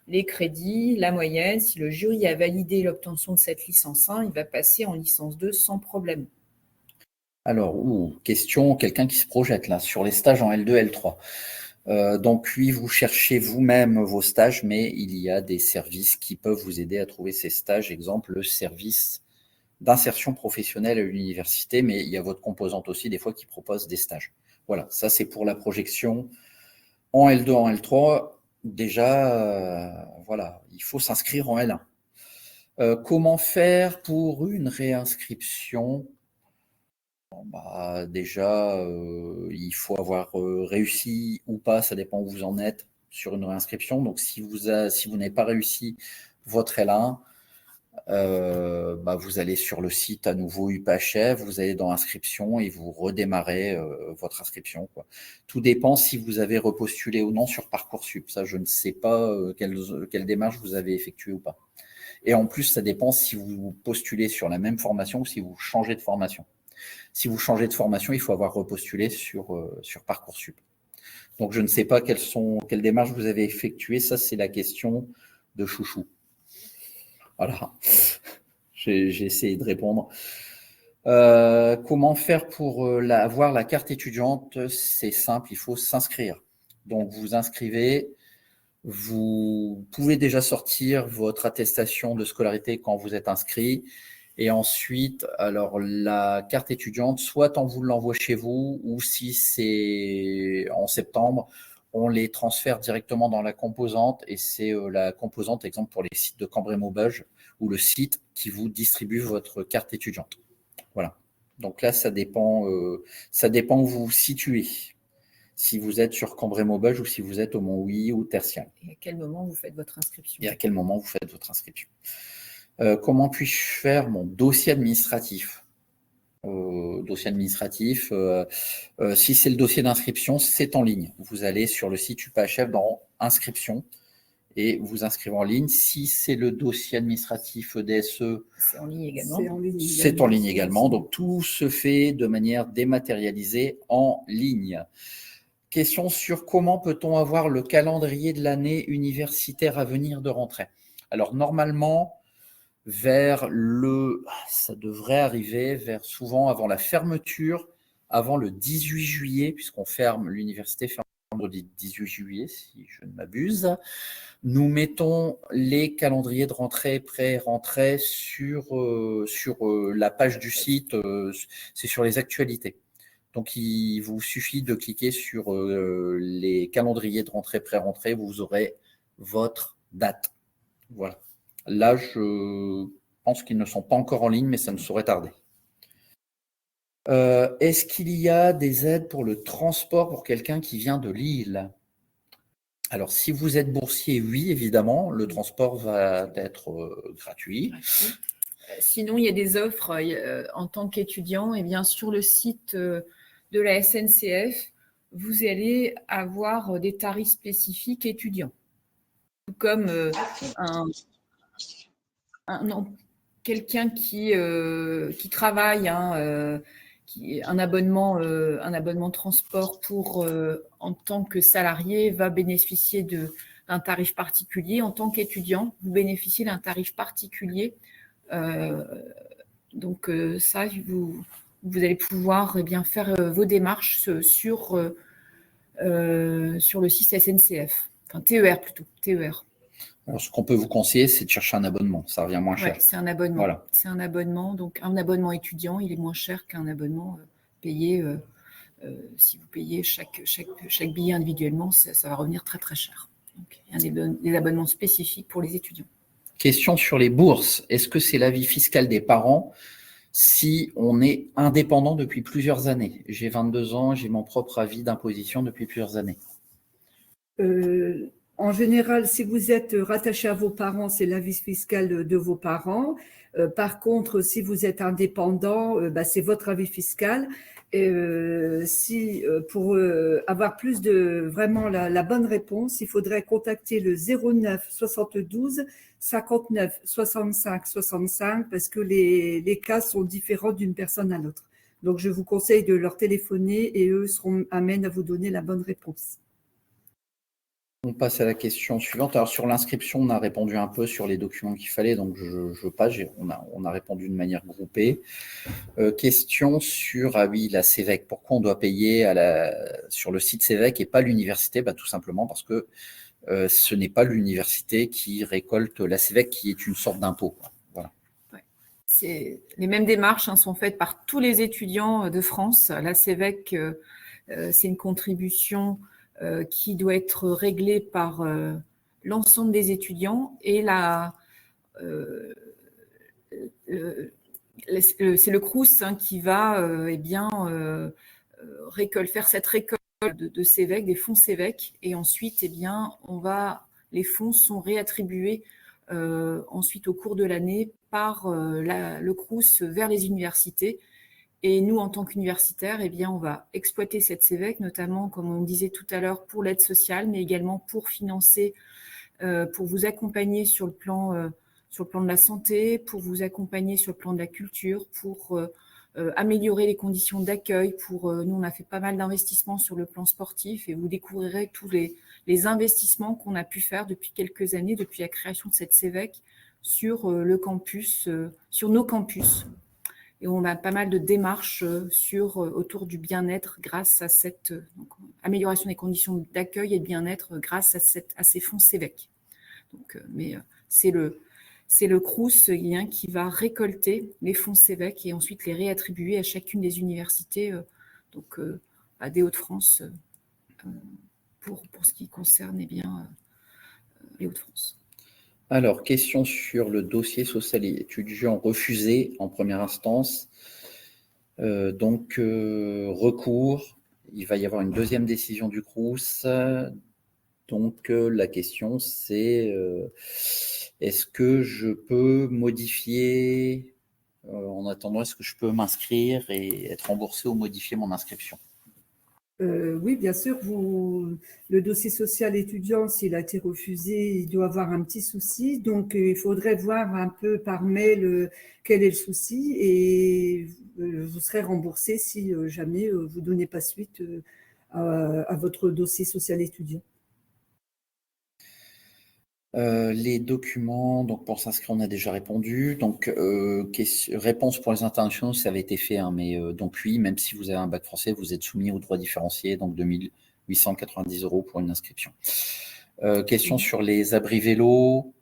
les crédits, la moyenne. Si le jury a validé l'obtention de cette licence 1, il va passer en licence 2 sans problème. Alors, question, quelqu'un qui se projette là sur les stages en L2, L3. Donc oui, vous cherchez vous-même vos stages, mais il y a des services qui peuvent vous aider à trouver ces stages. Exemple, le service d'insertion professionnelle à l'université, mais il y a votre composante aussi des fois qui propose des stages. Voilà, ça c'est pour la projection en L2, en L3. Déjà, voilà, il faut s'inscrire en L1. Comment faire pour une réinscription ? Déjà, il faut avoir réussi ou pas, ça dépend où vous en êtes sur une réinscription. Donc, si vous n'avez pas réussi votre L1, vous allez sur le site à nouveau UPHF, vous allez dans inscription et vous redémarrez votre inscription, quoi. Tout dépend si vous avez repostulé ou non sur Parcoursup. Ça, je ne sais pas quelle démarche vous avez effectuée ou pas. Et en plus, ça dépend si vous postulez sur la même formation ou si vous changez de formation. Si vous changez de formation, il faut avoir repostulé sur Parcoursup. Donc, je ne sais pas quelles démarches vous avez effectuées. Ça, c'est la question de Chouchou. Voilà. J'ai essayé de répondre. Comment faire pour avoir la carte étudiante? C'est simple, il faut s'inscrire. Donc, vous inscrivez. Vous pouvez déjà sortir votre attestation de scolarité quand vous êtes inscrit. Et ensuite, alors la carte étudiante, soit on vous l'envoie chez vous, ou si c'est en septembre, on les transfère directement dans la composante. Et c'est la composante, exemple pour les sites de Cambrai-Maubeuge, ou le site qui vous distribue votre carte étudiante. Voilà. Donc là, ça dépend où vous vous situez. Si vous êtes sur Cambrai-Maubeuge ou si vous êtes au Mont-Houilly ou Tertial. Et à quel moment vous faites votre inscription? Comment puis-je faire mon dossier administratif? Si c'est le dossier d'inscription, c'est en ligne. Vous allez sur le site UPHF dans inscription et vous inscrivez en ligne. Si c'est le dossier administratif DSE, c'est en ligne également. C'est en ligne également. Donc tout se fait de manière dématérialisée en ligne. Question sur comment peut-on avoir le calendrier de l'année universitaire à venir de rentrée. Alors normalement, ça devrait arriver souvent avant la fermeture, avant le 18 juillet, puisqu'on ferme, l'université ferme le vendredi 18 juillet, si je ne m'abuse. Nous mettons les calendriers de rentrée, pré-rentrée sur la page du site, c'est sur les actualités. Donc, il vous suffit de cliquer sur les calendriers de rentrée, pré-rentrée, vous aurez votre date. Voilà. Là, je pense qu'ils ne sont pas encore en ligne, mais ça ne saurait tarder. Est-ce qu'il y a des aides pour le transport pour quelqu'un qui vient de Lille? Alors, si vous êtes boursier, oui, évidemment, le transport va être gratuit. Sinon, il y a des offres en tant qu'étudiant. Et bien, sur le site de de la SNCF, vous allez avoir des tarifs spécifiques étudiants. Tout comme quelqu'un qui travaille, un abonnement transport en tant que salarié va bénéficier d'un tarif particulier. En tant qu'étudiant, vous bénéficiez d'un tarif particulier. Donc ça, vous allez pouvoir faire vos démarches sur le site SNCF, enfin TER plutôt, TER. Alors, ce qu'on peut vous conseiller, c'est de chercher un abonnement. Ça revient moins cher. Ouais, c'est un abonnement. Voilà. C'est un abonnement. Donc, un abonnement étudiant, il est moins cher qu'un abonnement payé. Si vous payez chaque billet individuellement, ça va revenir très, très cher. Donc, il y a des abonnements spécifiques pour les étudiants. Question sur les bourses. Est-ce que c'est l'avis fiscal des parents si on est indépendant depuis plusieurs années? J'ai 22 ans, j'ai mon propre avis d'imposition depuis plusieurs années. En général, si vous êtes rattaché à vos parents, c'est l'avis fiscal de vos parents. Par contre, si vous êtes indépendant, c'est votre avis fiscal. Pour avoir plus de vraiment la bonne réponse, il faudrait contacter le 09 72 59 65 65 parce que les cas sont différents d'une personne à l'autre. Donc, je vous conseille de leur téléphoner et eux seront amènes à vous donner la bonne réponse. On passe à la question suivante. Alors, sur l'inscription, on a répondu un peu sur les documents qu'il fallait, donc je passe. On a répondu de manière groupée. Question sur, la CEVEC. Pourquoi on doit payer sur le site CEVEC et pas l'université? Tout simplement parce que ce n'est pas l'université qui récolte la CEVEC, qui est une sorte d'impôt. Voilà. Ouais. Les mêmes démarches sont faites par tous les étudiants de France. La CEVEC, c'est une contribution qui doit être réglée par l'ensemble des étudiants et c'est le Crous qui va faire cette récolte de CEVEC, des fonds CEVEC, et ensuite les fonds sont réattribués ensuite au cours de l'année par le Crous vers les universités. Et nous, en tant qu'universitaires, on va exploiter cette CEVEC, notamment, comme on disait tout à l'heure, pour l'aide sociale, mais également pour financer, pour vous accompagner sur le plan de la santé, pour vous accompagner sur le plan de la culture, pour améliorer les conditions d'accueil. Nous, on a fait pas mal d'investissements sur le plan sportif et vous découvrirez tous les investissements qu'on a pu faire depuis quelques années, depuis la création de cette CEVEC, sur le campus, sur nos campus. Et on a pas mal de démarches autour du bien-être grâce à cette amélioration des conditions d'accueil et de bien-être grâce à ces fonds CEVEC. Donc, c'est le Crous qui va récolter les fonds CEVEC et ensuite les réattribuer à chacune des universités des Hauts-de-France pour ce qui concerne les Hauts-de-France. Alors, question sur le dossier social et étudiant refusé en première instance. Recours, il va y avoir une deuxième décision du Crous. Donc, la question, c'est est-ce que je peux modifier, en attendant, est-ce que je peux m'inscrire et être remboursé ou modifier mon inscription? Oui, bien sûr. Le dossier social étudiant, s'il a été refusé, il doit avoir un petit souci. Donc, il faudrait voir un peu par mail quel est le souci et vous serez remboursé si jamais vous ne donnez pas suite à votre dossier social étudiant. Les documents, donc pour s'inscrire, on a déjà répondu. Donc, réponse pour les internationaux, ça avait été fait, mais donc oui, même si vous avez un bac français, vous êtes soumis aux droits différenciés, donc 2 890 € pour une inscription. Question sur les abris vélos.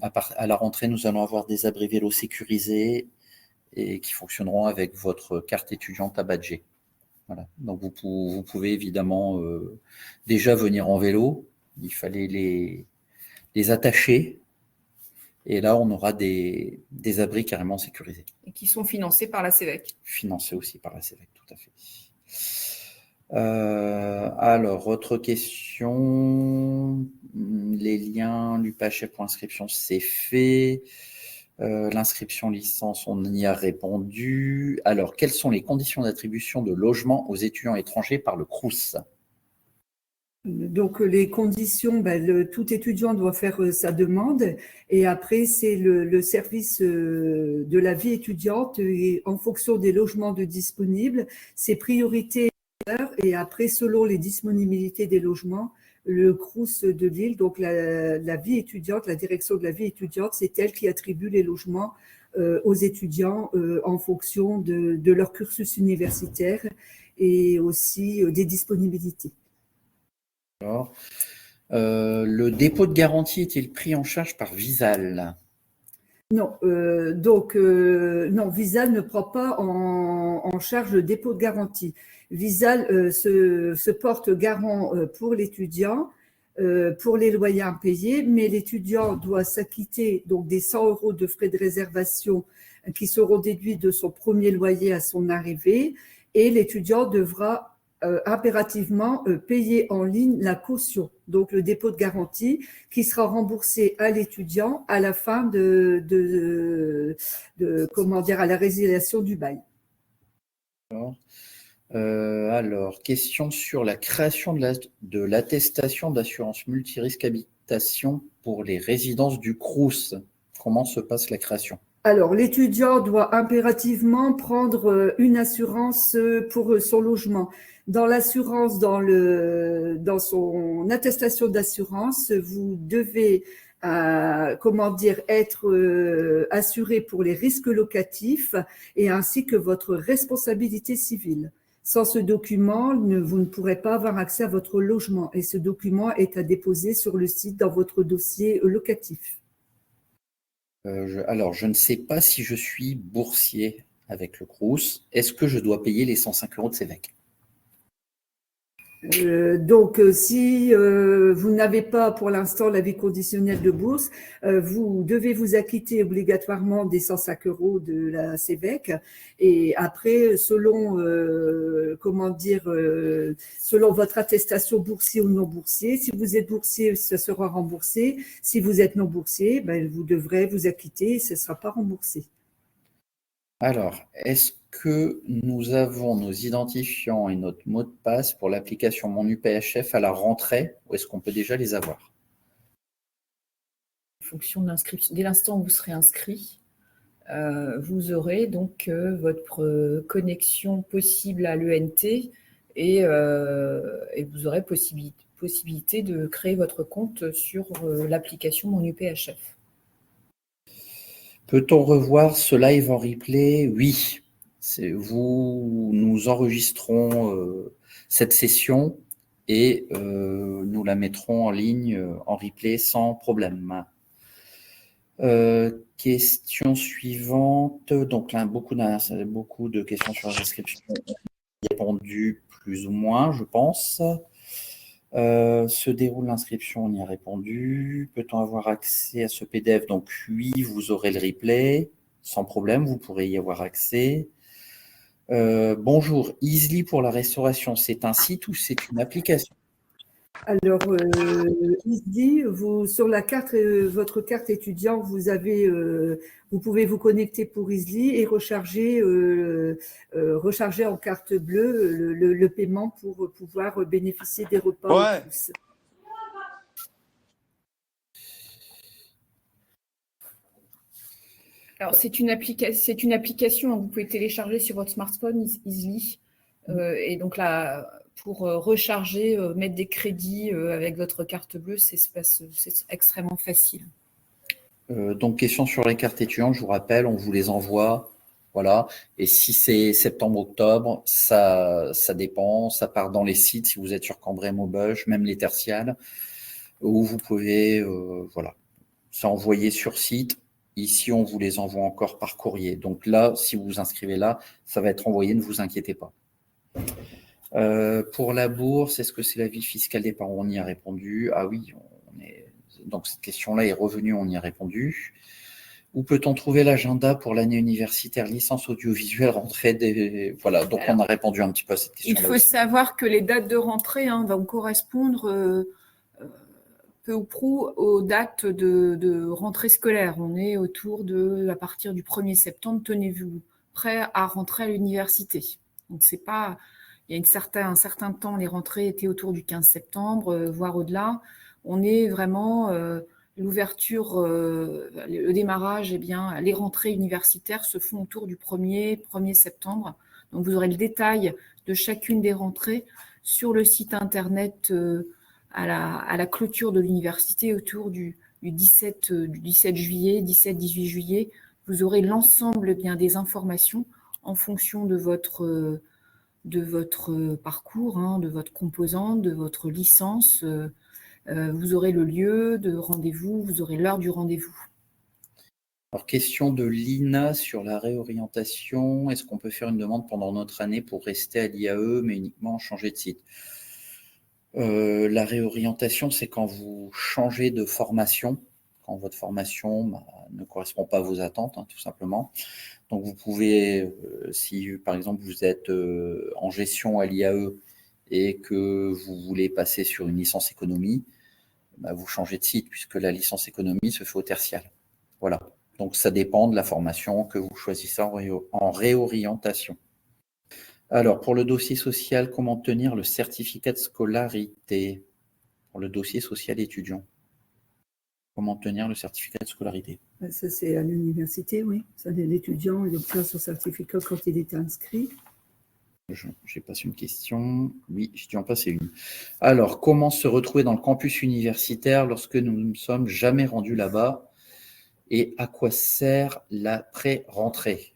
À la rentrée, nous allons avoir des abris vélos sécurisés et qui fonctionneront avec votre carte étudiante à badger. Voilà. Donc, vous pouvez évidemment déjà venir en vélo. Il fallait les attacher, et là, on aura des abris carrément sécurisés. Et qui sont financés par la CEVEC. Financés aussi par la CEVEC, tout à fait. Alors, autre question. Les liens, l'UPHF pour inscription, c'est fait. L'inscription licence, on y a répondu. Alors, quelles sont les conditions d'attribution de logement aux étudiants étrangers par le Crous? Donc, les conditions, tout étudiant doit faire sa demande et après, c'est le service de la vie étudiante et en fonction des logements disponibles, c'est priorité et après, selon les disponibilités des logements, le Crous de Lille, donc la vie étudiante, la direction de la vie étudiante, c'est elle qui attribue les logements aux étudiants en fonction de leur cursus universitaire et aussi des disponibilités. Alors, le dépôt de garantie est-il pris en charge par Visal? Non, non, Visal ne prend pas en charge le dépôt de garantie. Visal se porte garant pour l'étudiant, pour les loyers impayés, mais l'étudiant doit s'acquitter donc des 100 € de frais de réservation qui seront déduits de son premier loyer à son arrivée, et l'étudiant devra impérativement payer en ligne la caution, donc le dépôt de garantie, qui sera remboursé à l'étudiant à la fin à la résiliation du bail. Alors, question sur la création de l'attestation d'assurance multirisque habitation pour les résidences du Crous. Comment se passe la création? Alors, l'étudiant doit impérativement prendre une assurance pour son logement. Dans l'assurance, dans son attestation d'assurance, vous devez être assuré pour les risques locatifs et ainsi que votre responsabilité civile. Sans ce document, vous ne pourrez pas avoir accès à votre logement et ce document est à déposer sur le site dans votre dossier locatif. Alors, je ne sais pas si je suis boursier avec le Crous. Est-ce que je dois payer les 105 € de CEVEC? Donc, si vous n'avez pas pour l'instant l'avis conditionnel de bourse, vous devez vous acquitter obligatoirement des 105 € de la CEVEC. Et après, selon selon votre attestation boursier ou non boursier, si vous êtes boursier, ça sera remboursé. Si vous êtes non boursier, vous devrez vous acquitter et ce ne sera pas remboursé. Alors, est-ce que nous avons nos identifiants et notre mot de passe pour l'application Mon UPHF à la rentrée ou est-ce qu'on peut déjà les avoir? En fonction de l'inscription, dès l'instant où vous serez inscrit, vous aurez donc votre connexion possible à l'ENT et vous aurez possibilité de créer votre compte sur l'application Mon UPHF. Peut-on revoir ce live en replay? Oui. Nous enregistrons cette session et nous la mettrons en ligne en replay sans problème. Question suivante. Donc là, beaucoup de questions sur la inscription ont répondu plus ou moins, je pense. Se déroule l'inscription, on y a répondu. Peut-on avoir accès à ce PDF? Donc oui, vous aurez le replay, sans problème, vous pourrez y avoir accès. Bonjour, Easly pour la restauration, c'est un site ou c'est une application? Alors, Easly, sur la carte, votre carte étudiant, vous pouvez vous connecter pour Easly et recharger en carte bleue le paiement pour pouvoir bénéficier des repas. Ouais. Alors, c'est une application que vous pouvez télécharger sur votre smartphone, Easly. Et donc là, pour recharger, mettre des crédits avec votre carte bleue, c'est extrêmement facile. Donc, question sur les cartes étudiantes, je vous rappelle, on vous les envoie. Voilà. Et si c'est septembre-octobre, ça dépend. Ça part dans les sites, si vous êtes sur Cambrai, Maubeuge, même les tertiales, où vous pouvez, voilà, c'est envoyé sur site. Ici, on vous les envoie encore par courrier. Donc là, si vous vous inscrivez là, ça va être envoyé, ne vous inquiétez pas. Pour la bourse, est-ce que c'est l'avis fiscal des parents? On y a répondu. Ah oui, donc cette question-là est revenue, on y a répondu. Où peut-on trouver l'agenda pour l'année universitaire licence audiovisuelle rentrée Voilà, donc on a répondu un petit peu à cette question-là. Il faut savoir que les dates de rentrée vont correspondre peu ou prou aux dates de rentrée scolaire. On est à partir du 1er septembre, tenez-vous prêts à rentrer à l'université. Donc c'est pas, il y a un certain temps, les rentrées étaient autour du 15 septembre, voire au-delà. On est vraiment l'ouverture, le démarrage, eh bien, les rentrées universitaires se font autour du 1er septembre. Donc vous aurez le détail de chacune des rentrées sur le site internet à la clôture de l'université autour du 17 juillet, 17-18 juillet. Vous aurez l'ensemble bien des informations en fonction de votre parcours, hein, de votre composante, de votre licence. Vous aurez le lieu de rendez-vous, vous aurez l'heure du rendez-vous. Alors, question de Lina sur la réorientation. Est-ce qu'on peut faire une demande pendant notre année pour rester à l'IAE, mais uniquement changer de site? La réorientation, c'est quand vous changez de formation, quand votre formation ne correspond pas à vos attentes, hein, tout simplement. Donc, vous pouvez, si par exemple vous êtes en gestion à l'IAE et que vous voulez passer sur une licence économie, vous changez de site puisque la licence économie se fait au tertial. Voilà. Donc, ça dépend de la formation que vous choisissez en réorientation. Alors, pour le dossier social, comment obtenir le certificat de scolarité? Pour le dossier social étudiant, comment obtenir le certificat de scolarité? Ça, c'est à l'université, oui. Ça, l'étudiant, il obtient son certificat quand il est inscrit. J'ai passé une question. Oui, je dû en passer une. Alors, comment se retrouver dans le campus universitaire lorsque nous ne sommes jamais rendus là-bas? Et à quoi sert la pré-rentrée?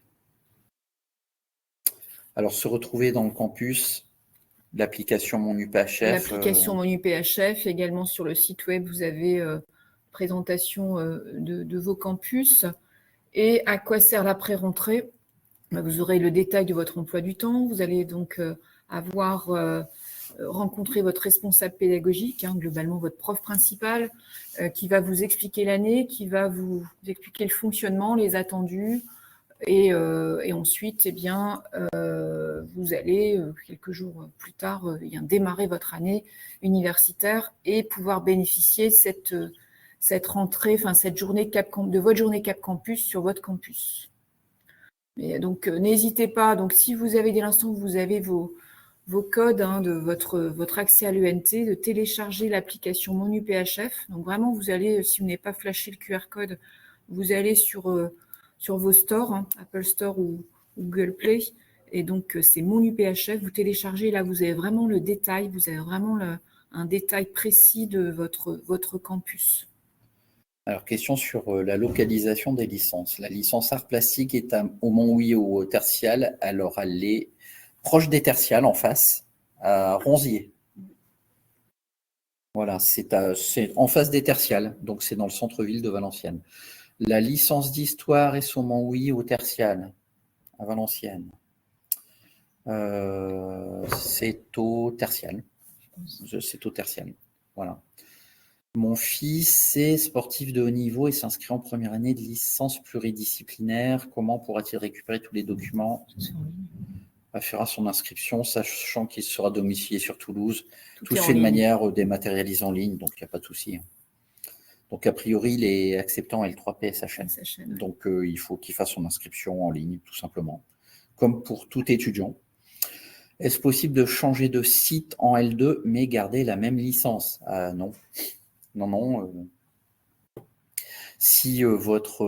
Alors, se retrouver dans le campus, l'application Mon UPHF. L'application Mon UPHF, également sur le site web, vous avez présentation de vos campus. Et à quoi sert la pré-rentrée? Vous aurez le détail de votre emploi du temps. Vous allez donc avoir rencontré votre responsable pédagogique, hein, globalement votre prof principal, qui va vous expliquer l'année, qui va vous expliquer le fonctionnement, les attendus. Et ensuite, eh bien, vous allez, quelques jours plus tard, démarrer votre année universitaire et pouvoir bénéficier cette rentrée, enfin cette journée de votre journée Cap Campus sur votre campus. Et donc, n'hésitez pas. Donc, si vous avez dès l'instant où vous avez vos codes, hein, de votre accès à l'ENT, de télécharger l'application Mon UPHF. Donc, vraiment, vous allez, si vous n'avez pas flashé le QR code, vous allez sur vos stores, hein, Apple Store ou Google Play. Et donc, c'est Mon UPHF. Vous téléchargez, là, vous avez vraiment le détail. Vous avez vraiment un détail précis de votre campus. Alors, question sur la localisation des licences. La licence art plastique est au Mont-Houy au tertial. Alors, elle est proche des tertiales, en face, à Ronzier. Voilà, c'est en face des tertiales. Donc, c'est dans le centre-ville de Valenciennes. La licence d'histoire est au Mont-Houy au tertial, à Valenciennes. C'est au tertial. C'est au tertial. Voilà. Mon fils est sportif de haut niveau et s'inscrit en première année de licence pluridisciplinaire. Comment pourra-t-il récupérer tous les documents? Il fera son inscription, sachant qu'il sera domicilié sur Toulouse. Tout se fait de manière dématérialisée en ligne, donc il n'y a pas de souci. Donc, a priori, il est acceptant L3 PSHN. Donc, il faut qu'il fasse son inscription en ligne, tout simplement. Comme pour tout étudiant. Est-ce possible de changer de site en L2, mais garder la même licence? Non. Non. Si votre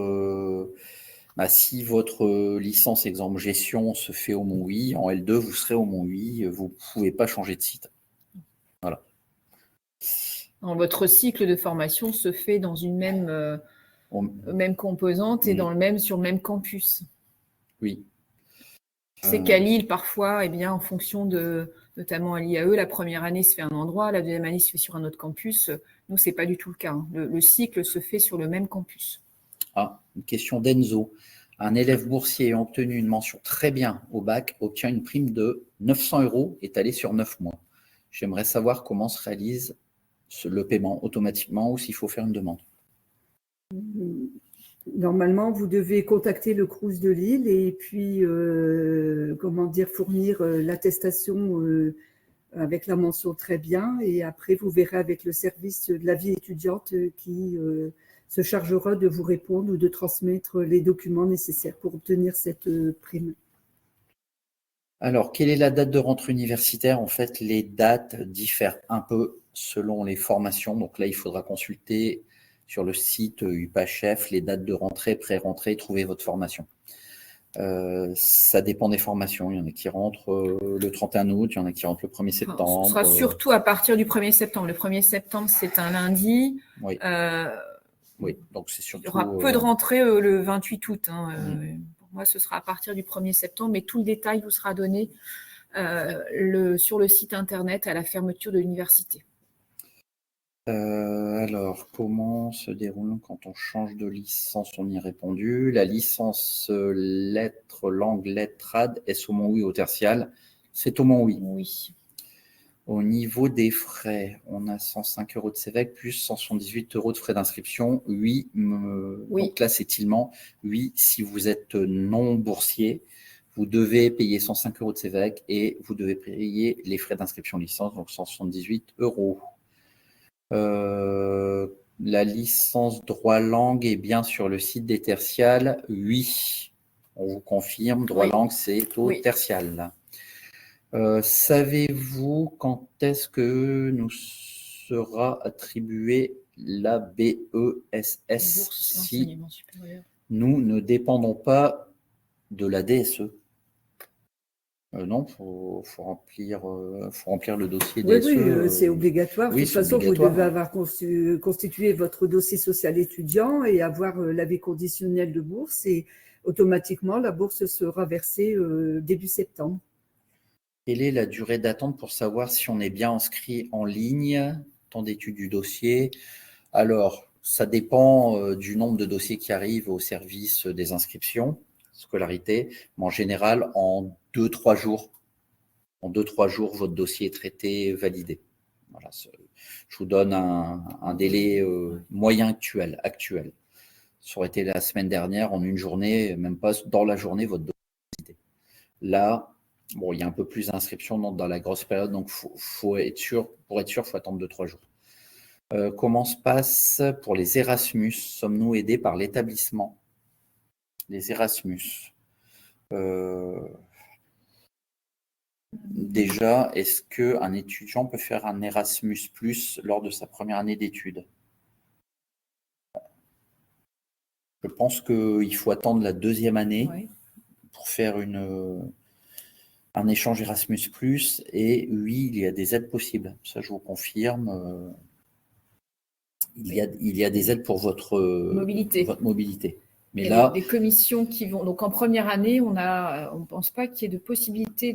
licence, exemple gestion, se fait au Mont-Houy, en L2, vous serez au Mont-Houy, vous ne pouvez pas changer de site. Voilà. Votre cycle de formation se fait dans une même composante et sur le même campus. Oui. C'est qu'à Lille, parfois, en fonction notamment à l'IAE, la première année se fait à un endroit, la deuxième année se fait sur un autre campus. Nous, ce n'est pas du tout le cas. Hein. Le cycle se fait sur le même campus. Une question d'Enzo. Un élève boursier ayant obtenu une mention très bien au bac obtient une prime de 900 € étalée sur 9 mois. J'aimerais savoir comment se réalise le paiement automatiquement ou s'il faut faire une demande. Normalement, vous devez contacter le Crous de Lille et puis, fournir l'attestation avec la mention très bien. Et après, vous verrez avec le service de la vie étudiante qui se chargera de vous répondre ou de transmettre les documents nécessaires pour obtenir cette prime. Alors, quelle est la date de rentrée universitaire? En fait, les dates diffèrent un peu selon les formations. Donc là, il faudra consulter sur le site UPHF les dates de rentrée, pré-rentrée, trouver votre formation. Ça dépend des formations. Il y en a qui rentrent le 31 août, il y en a qui rentrent le 1er septembre. Ce sera surtout à partir du 1er septembre. Le 1er septembre, c'est un lundi. Oui, oui. Donc c'est surtout… Il y aura peu de rentrées le 28 août. Pour moi, ce sera à partir du 1er septembre, mais tout le détail vous sera donné sur le site internet à la fermeture de l'université. Alors, comment se déroule quand on change de licence? On y a répondu. La licence lettres, langue, lettrade, est au Mont oui au tertial? C'est au Mont oui. Oui. Au niveau des frais, on a 105 € de CEVEC plus 178 € de frais d'inscription. Oui. Donc là, c'est Tillement. Oui, si vous êtes non boursier, vous devez payer 105 € de CEVEC et vous devez payer les frais d'inscription licence, donc 178 €. La licence droit langue est bien sur le site des tertiales. Oui, on vous confirme, droit langue, c'est au tertial. Savez-vous quand est-ce que nous sera attribuée la BESS si nous ne dépendons pas de la DSE? Non, faut remplir le dossier DSE. Oui, c'est obligatoire. De toute façon, vous devez avoir constitué votre dossier social étudiant et avoir l'avis conditionnel de bourse. Et automatiquement, la bourse sera versée début septembre. Quelle est la durée d'attente pour savoir si on est bien inscrit en ligne? Temps d'étude du dossier. Alors, ça dépend du nombre de dossiers qui arrivent au service des inscriptions, scolarité, mais en général, en 2-3 jours. En 2-3 jours, votre dossier est traité, validé. Voilà, je vous donne un délai moyen actuel. Ça aurait été la semaine dernière, en une journée, même pas dans la journée, votre dossier est validé. Là, bon, il y a un peu plus d'inscriptions dans la grosse période, donc faut être sûr. Pour être sûr, il faut attendre 2-3 jours. Comment se passe pour les Erasmus? Sommes-nous aidés par l'établissement? Les Erasmus. Déjà, est-ce qu'un étudiant peut faire un Erasmus+ lors de sa première année d'études? Je pense qu'il faut attendre la deuxième année pour faire un échange Erasmus+. Et oui, il y a des aides possibles. Ça, je vous confirme. Il y a des aides pour votre mobilité. Mais il y a des commissions qui vont… Donc, en première année, on ne pense pas qu'il y ait de possibilité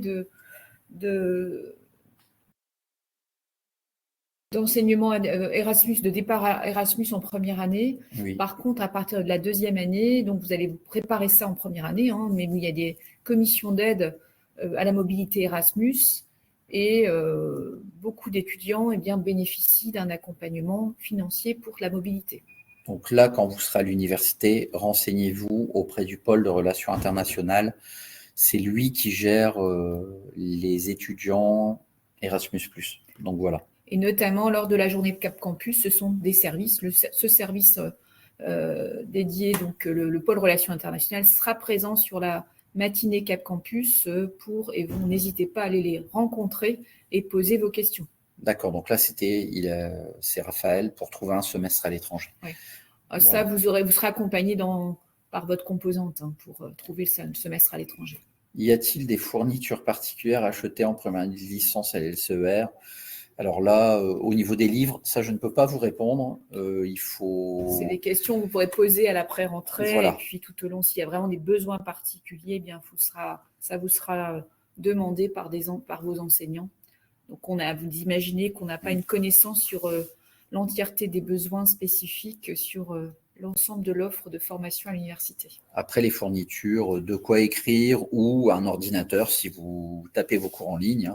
d'enseignement Erasmus, de départ à Erasmus en première année. Oui. Par contre, à partir de la deuxième année, donc vous allez vous préparer ça en première année, mais il y a des commissions d'aide à la mobilité Erasmus et beaucoup d'étudiants bénéficient d'un accompagnement financier pour la mobilité. Donc là, quand vous serez à l'université, renseignez-vous auprès du pôle de relations internationales. C'est lui qui gère les étudiants Erasmus+. Donc voilà. Et notamment lors de la journée de Cap Campus, ce sont des services. Ce service dédié, donc le pôle relations internationales, sera présent sur la matinée Cap Campus et vous n'hésitez pas à aller les rencontrer et poser vos questions. D'accord, donc là c'est Raphaël pour trouver un semestre à l'étranger. Oui. Ça, vous serez accompagné par votre composante pour trouver le semestre à l'étranger. Y a-t-il des fournitures particulières achetées en première licence à l'LCER? Alors là, au niveau des livres, ça je ne peux pas vous répondre. C'est des questions que vous pourrez poser à la pré-rentrée. Voilà. Et puis tout au long, s'il y a vraiment des besoins particuliers, ça vous sera demandé par vos enseignants. Donc vous imaginez qu'on n'a pas une connaissance sur l'entièreté des besoins spécifiques sur l'ensemble de l'offre de formation à l'université. Après les fournitures, de quoi écrire ou un ordinateur si vous tapez vos cours en ligne.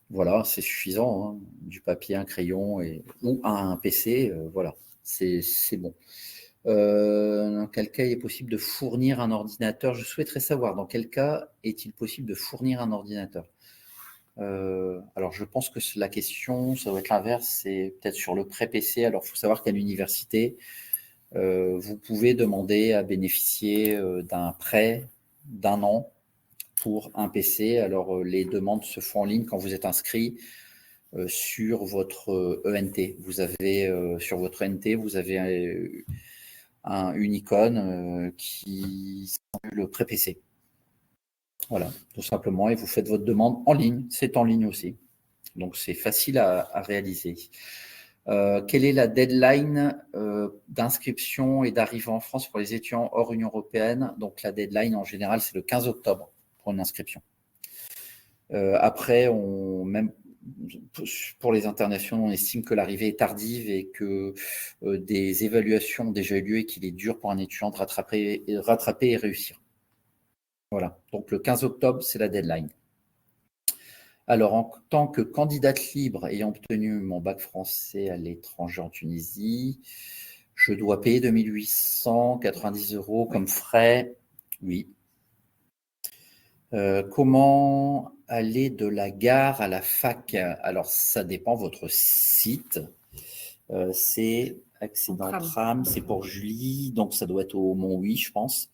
Voilà, c'est suffisant. Du papier, un crayon ou un PC, voilà, c'est bon. Dans quel cas il est possible de fournir un ordinateur? Je souhaiterais savoir dans quel cas est-il possible de fournir un ordinateur. Alors, je pense que la question, ça doit être l'inverse, c'est peut-être sur le prêt PC. Alors, il faut savoir qu'à l'université, vous pouvez demander à bénéficier d'un prêt d'1 an pour un PC. Alors, les demandes se font en ligne quand vous êtes inscrit sur votre ENT. Vous avez, sur votre ENT, vous avez une icône qui s'appelle le prêt PC. Voilà, tout simplement, et vous faites votre demande en ligne, c'est en ligne aussi. Donc, c'est facile à réaliser. Quelle est la deadline d'inscription et d'arrivée en France pour les étudiants hors Union européenne? Donc, la deadline, en général, c'est le 15 octobre pour une inscription. Après, même pour les internationaux, on estime que l'arrivée est tardive et que des évaluations ont déjà eu lieu et qu'il est dur pour un étudiant de rattraper et réussir. Voilà, donc le 15 octobre, c'est la deadline. Alors, en tant que candidate libre ayant obtenu mon bac français à l'étranger en Tunisie, je dois payer 2 890 € comme frais. Oui. Comment aller de la gare à la fac? Alors, ça dépend de votre site. C'est accident tram, c'est pour Julie, donc ça doit être au Mont-Oui, je pense.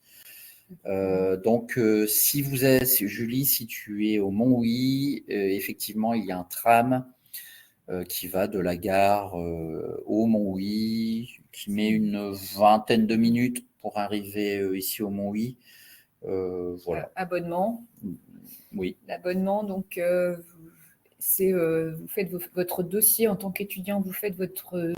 Donc, si vous êtes, Julie, si tu es au Mont-Oui, effectivement, il y a un tram qui va de la gare au Mont-Oui, qui met une vingtaine de minutes pour arriver ici au Mont-Oui. Voilà. Abonnement. Oui. L'abonnement, donc, vous faites votre dossier en tant qu'étudiant, vous faites votre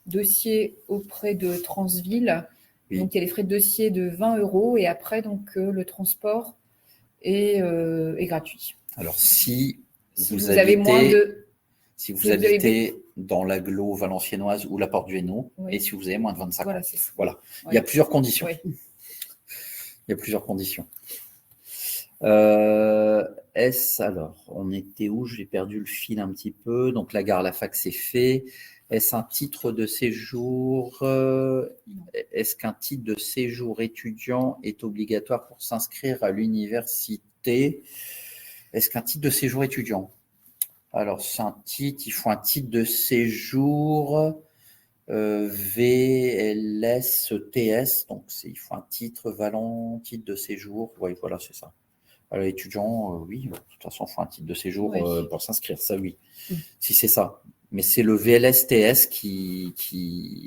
dossier auprès de Transville. Oui. Donc, il y a les frais de dossier de 20 € et après, donc, le transport est gratuit. Alors, si vous avez moins de... Si vous habitez dans l'agglo valenciennoise ou la Porte du Hainaut, oui. Et si vous avez moins de 25 ans. Voilà. Oui. Il y a plusieurs conditions. Oui. Il y a plusieurs conditions. Alors, on était où? J'ai perdu le fil un petit peu. Donc, la gare à la fac, c'est fait. Est-ce un titre de séjour? Est-ce qu'un titre de séjour étudiant est obligatoire pour s'inscrire à l'université? Est-ce qu'un titre de séjour étudiant? Alors, c'est un titre, il faut un titre de séjour VLSTS, donc il faut un titre valant, titre de séjour. Oui, voilà, c'est ça. Alors, étudiant, oui, de toute façon, il faut un titre de séjour oui. Pour s'inscrire, ça oui, si c'est ça. Mais c'est le VLSTS qui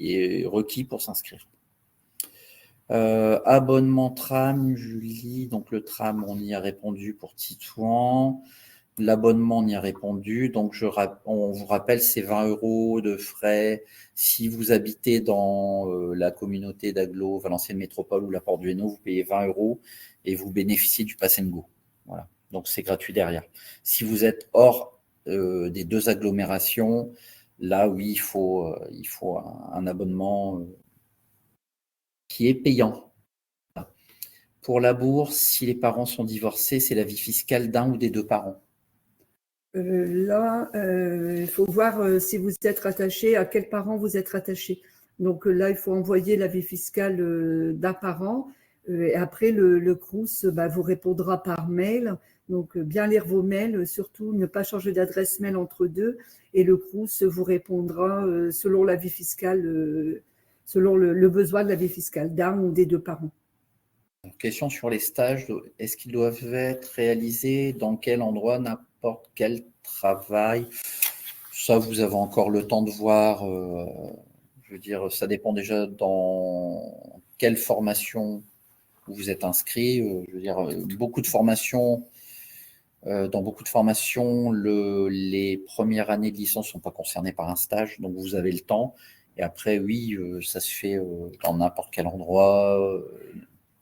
est requis pour s'inscrire. Abonnement tram, Julie, donc le tram, on y a répondu pour Titouan. L'abonnement, on y a répondu. Donc, on vous rappelle, c'est 20 € de frais. Si vous habitez dans la communauté d'agglo, Valenciennes Métropole ou la Porte du Hainaut, vous payez 20 € et vous bénéficiez du Pass & Go. Voilà. Donc, c'est gratuit derrière. Si vous êtes hors des deux agglomérations, là, oui, il faut un abonnement qui est payant. Pour la bourse, si les parents sont divorcés, c'est l'avis fiscal d'un ou des deux parents. Là, il faut voir si vous êtes rattaché, à quels parents vous êtes rattaché. Donc là, il faut envoyer l'avis fiscal d'un parent. Et après, le Crous vous répondra par mail. Donc, bien lire vos mails, surtout ne pas changer d'adresse mail entre deux. Et le Crous vous répondra selon l'avis fiscal, selon le besoin de l'avis fiscal d'un ou des deux parents. Question sur les stages. Est-ce qu'ils doivent être réalisés dans quel endroit, n'importe quel travail? Ça, vous avez encore le temps de voir. Je veux dire, ça dépend déjà dans quelle formation vous êtes inscrit. Je veux dire, beaucoup de formations, dans beaucoup de formations, les premières années de licence ne sont pas concernées par un stage, donc vous avez le temps. Et après, oui, ça se fait dans n'importe quel endroit.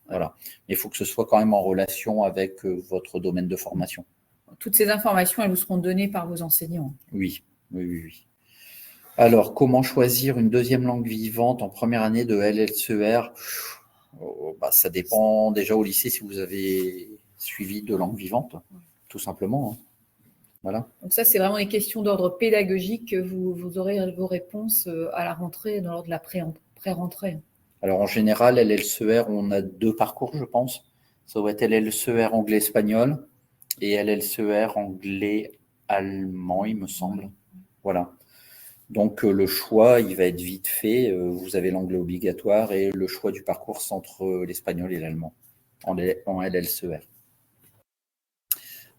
Voilà. Mais il faut que ce soit quand même en relation avec votre domaine de formation. Toutes ces informations, elles vous seront données par vos enseignants. Oui. Alors, comment choisir une deuxième langue vivante en première année de LLCER? Ça dépend déjà au lycée si vous avez suivi de langue vivante, tout simplement. Voilà. Donc ça, c'est vraiment des questions d'ordre pédagogique. Vous aurez vos réponses à la rentrée, lors de la pré-rentrée. Alors, en général, LLCER, on a deux parcours, je pense. Ça doit être LLCER anglais-espagnol et LLCER allemand, il me semble. Voilà. Donc, le choix, il va être vite fait. Vous avez l'anglais obligatoire et le choix du parcours entre l'espagnol et l'allemand en LLCR.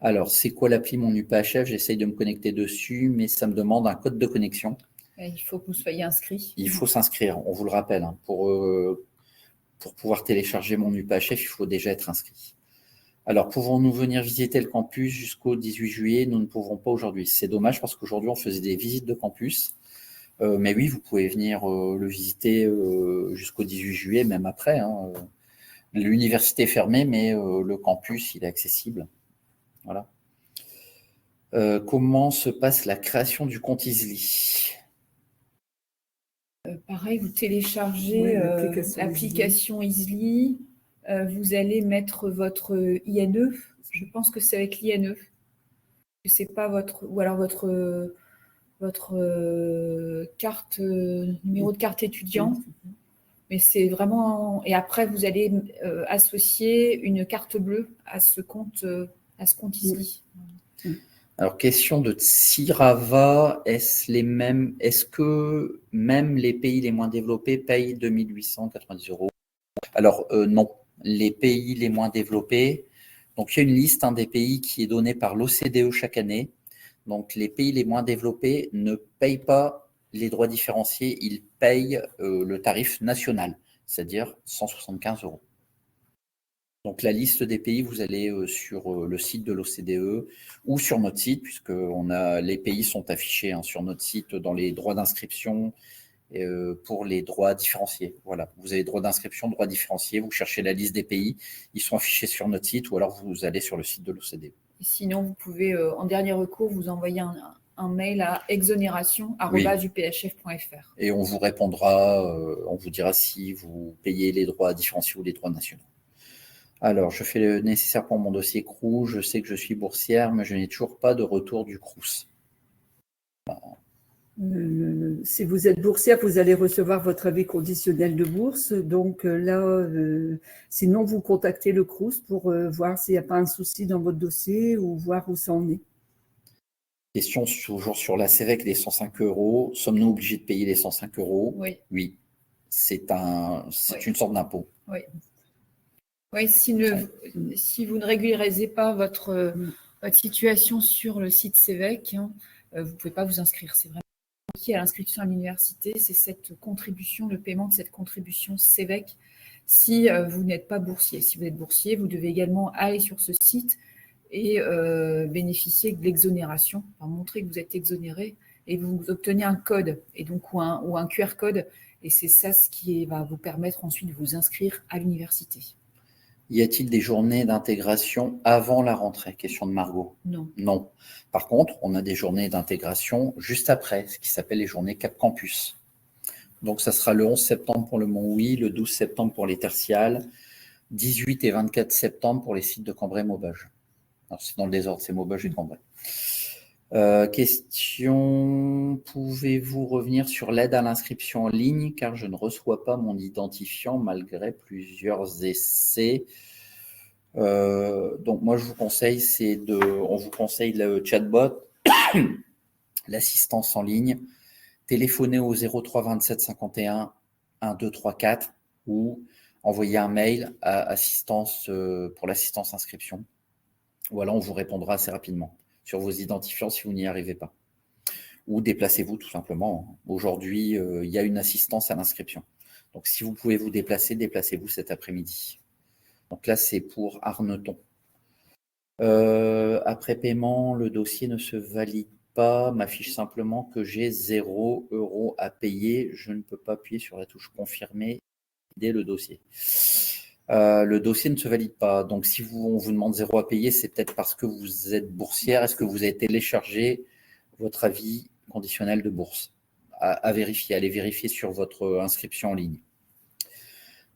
Alors, c'est quoi l'appli Mon UPHF? J'essaye de me connecter dessus, mais ça me demande un code de connexion. Il faut que vous soyez inscrit. Il faut s'inscrire, on vous le rappelle. Hein, pour pouvoir télécharger Mon UPHF, il faut déjà être inscrit. Alors, pouvons-nous venir visiter le campus jusqu'au 18 juillet? Nous ne pouvons pas aujourd'hui. C'est dommage parce qu'aujourd'hui, on faisait des visites de campus. Mais oui, vous pouvez venir le visiter jusqu'au 18 juillet, même après. Hein. L'université est fermée, mais le campus, il est accessible. Voilà. Comment se passe la création du compte Easly? Pareil, vous téléchargez l'application Easly. Vous allez mettre votre INE. Je pense que c'est avec l'INE. C'est pas votre ou alors votre carte numéro de carte étudiant. Mais c'est vraiment et après vous allez associer une carte bleue à ce compte Easly. Alors, question de Tsirava, est-ce que même les pays les moins développés payent 2 890 €? Alors, non. Les pays les moins développés, donc il y a une liste des pays qui est donnée par l'OCDE chaque année. Donc, les pays les moins développés ne payent pas les droits différenciés, ils payent le tarif national, c'est-à-dire 175 €. Donc, la liste des pays, vous allez sur le site de l'OCDE ou sur notre site, puisque les pays sont affichés sur notre site dans les droits d'inscription pour les droits différenciés. Voilà, vous avez droits d'inscription, droits différenciés, vous cherchez la liste des pays, ils sont affichés sur notre site ou alors vous allez sur le site de l'OCDE. Sinon, vous pouvez, en dernier recours, vous envoyer un mail à exonération@uphf.fr. Et on vous répondra, on vous dira si vous payez les droits différenciés ou les droits nationaux. Alors, je fais le nécessaire pour mon dossier CROUS. Je sais que je suis boursière, mais je n'ai toujours pas de retour du CROUS. Si vous êtes boursière, vous allez recevoir votre avis conditionnel de bourse. Donc là, sinon, vous contactez le CROUS pour voir s'il n'y a pas un souci dans votre dossier ou voir où ça en est. Question toujours sur la CEVEC des 105 €. Sommes-nous obligés de payer les 105 €? Oui. Oui. C'est une sorte d'impôt. Oui. Oui, si vous ne régularisez pas votre situation sur le site CEVEC, vous ne pouvez pas vous inscrire. C'est vraiment qui à l'inscription à l'université, c'est cette contribution, le paiement de cette contribution CEVEC si vous n'êtes pas boursier. Si vous êtes boursier, vous devez également aller sur ce site et bénéficier de l'exonération, montrer que vous êtes exonéré et vous obtenez un code et donc ou un QR code et c'est ça ce qui va vous permettre ensuite de vous inscrire à l'université. Y a-t-il des journées d'intégration avant la rentrée? Question de Margot. Non. Non. Par contre, on a des journées d'intégration juste après, ce qui s'appelle les journées Cap Campus. Donc, ça sera le 11 septembre pour le Mont-Houy, le 12 septembre pour les tertiales, 18 et 24 septembre pour les sites de Cambrai-Maubeuge. Alors, c'est dans le désordre, c'est Maubeuge et Cambrai. Question, pouvez-vous revenir sur l'aide à l'inscription en ligne car je ne reçois pas mon identifiant malgré plusieurs essais. Donc moi je vous conseille, on vous conseille le chatbot, l'assistance en ligne, téléphoner au 03 27 51 1 2 3 4 ou envoyer un mail à assistance pour l'assistance inscription. Voilà, on vous répondra assez rapidement sur vos identifiants si vous n'y arrivez pas. Ou déplacez-vous tout simplement. Aujourd'hui, il y a une assistance à l'inscription. Donc, si vous pouvez vous déplacer, déplacez-vous cet après-midi. Donc là, c'est pour Arneton. Après paiement, le dossier ne se valide pas. M'affiche simplement que j'ai 0 € à payer. Je ne peux pas appuyer sur la touche confirmer dès le dossier. Le dossier ne se valide pas. Donc, si on vous demande 0 à payer, c'est peut-être parce que vous êtes boursière. Est-ce que vous avez téléchargé votre avis conditionnel de bourse? À vérifier, allez vérifier sur votre inscription en ligne.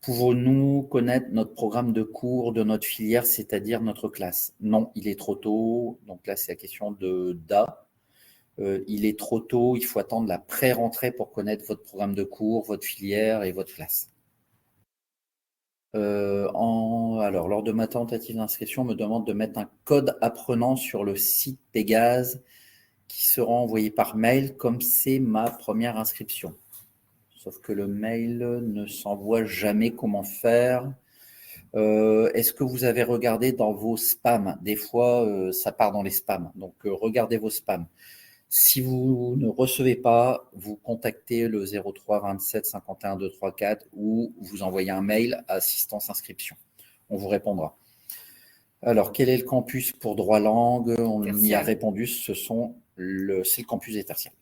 Pouvons-nous connaître notre programme de cours de notre filière, c'est-à-dire notre classe? Non, il est trop tôt. Donc là, c'est la question de Da. Il est trop tôt. Il faut attendre la pré-rentrée pour connaître votre programme de cours, votre filière et votre classe. Alors, lors de ma tentative d'inscription, on me demande de mettre un code apprenant sur le site Pégase qui sera envoyé par mail comme c'est ma première inscription. Sauf que le mail ne s'envoie jamais. Comment faire? Est-ce que vous avez regardé dans vos spams? Des fois, ça part dans les spams. Donc, regardez vos spams. Si vous ne recevez pas, vous contactez le 03 27 51 234 ou vous envoyez un mail à assistance inscription. On vous répondra. Alors, quel est le campus pour droit langue? On y a répondu, c'est le campus des tertiaires.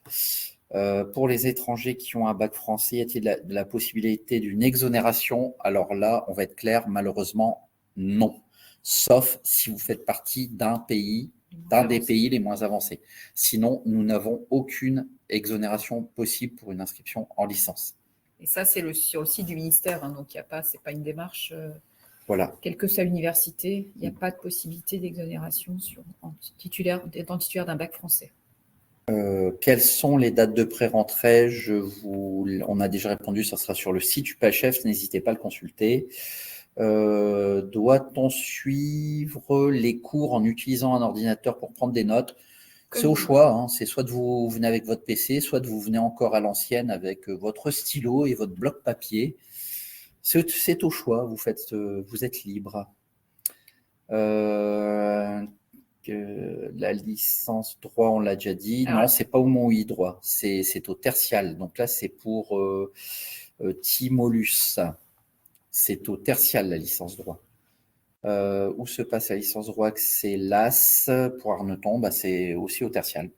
Pour les étrangers qui ont un bac français, y a-t-il la possibilité d'une exonération? Alors là, on va être clair, malheureusement, non. Sauf si vous faites partie d'un des pays les moins avancés. Sinon, nous n'avons aucune exonération possible pour une inscription en licence. Et ça, c'est sur le site du ministère, hein, donc ce n'est pas une démarche. Voilà. Quelle que soit l'université, il n'y a pas de possibilité d'exonération étant titulaire d'un bac français. Quelles sont les dates de pré-rentrée? On a déjà répondu, ça sera sur le site du PHF, n'hésitez pas à le consulter. Doit-on suivre les cours en utilisant un ordinateur pour prendre des notes? C'est au choix, hein. C'est soit vous venez avec votre PC, soit vous venez encore à l'ancienne avec votre stylo et votre bloc papier. C'est au choix, vous êtes libre. La licence droit, on l'a déjà dit. Non, c'est pas au Mont-Huy droit, c'est au tertial. Donc là, c'est pour Timolus. C'est au tertial, la licence droit. Où se passe la licence droit? C'est l'AS. Pour Arneton, c'est aussi au tertial.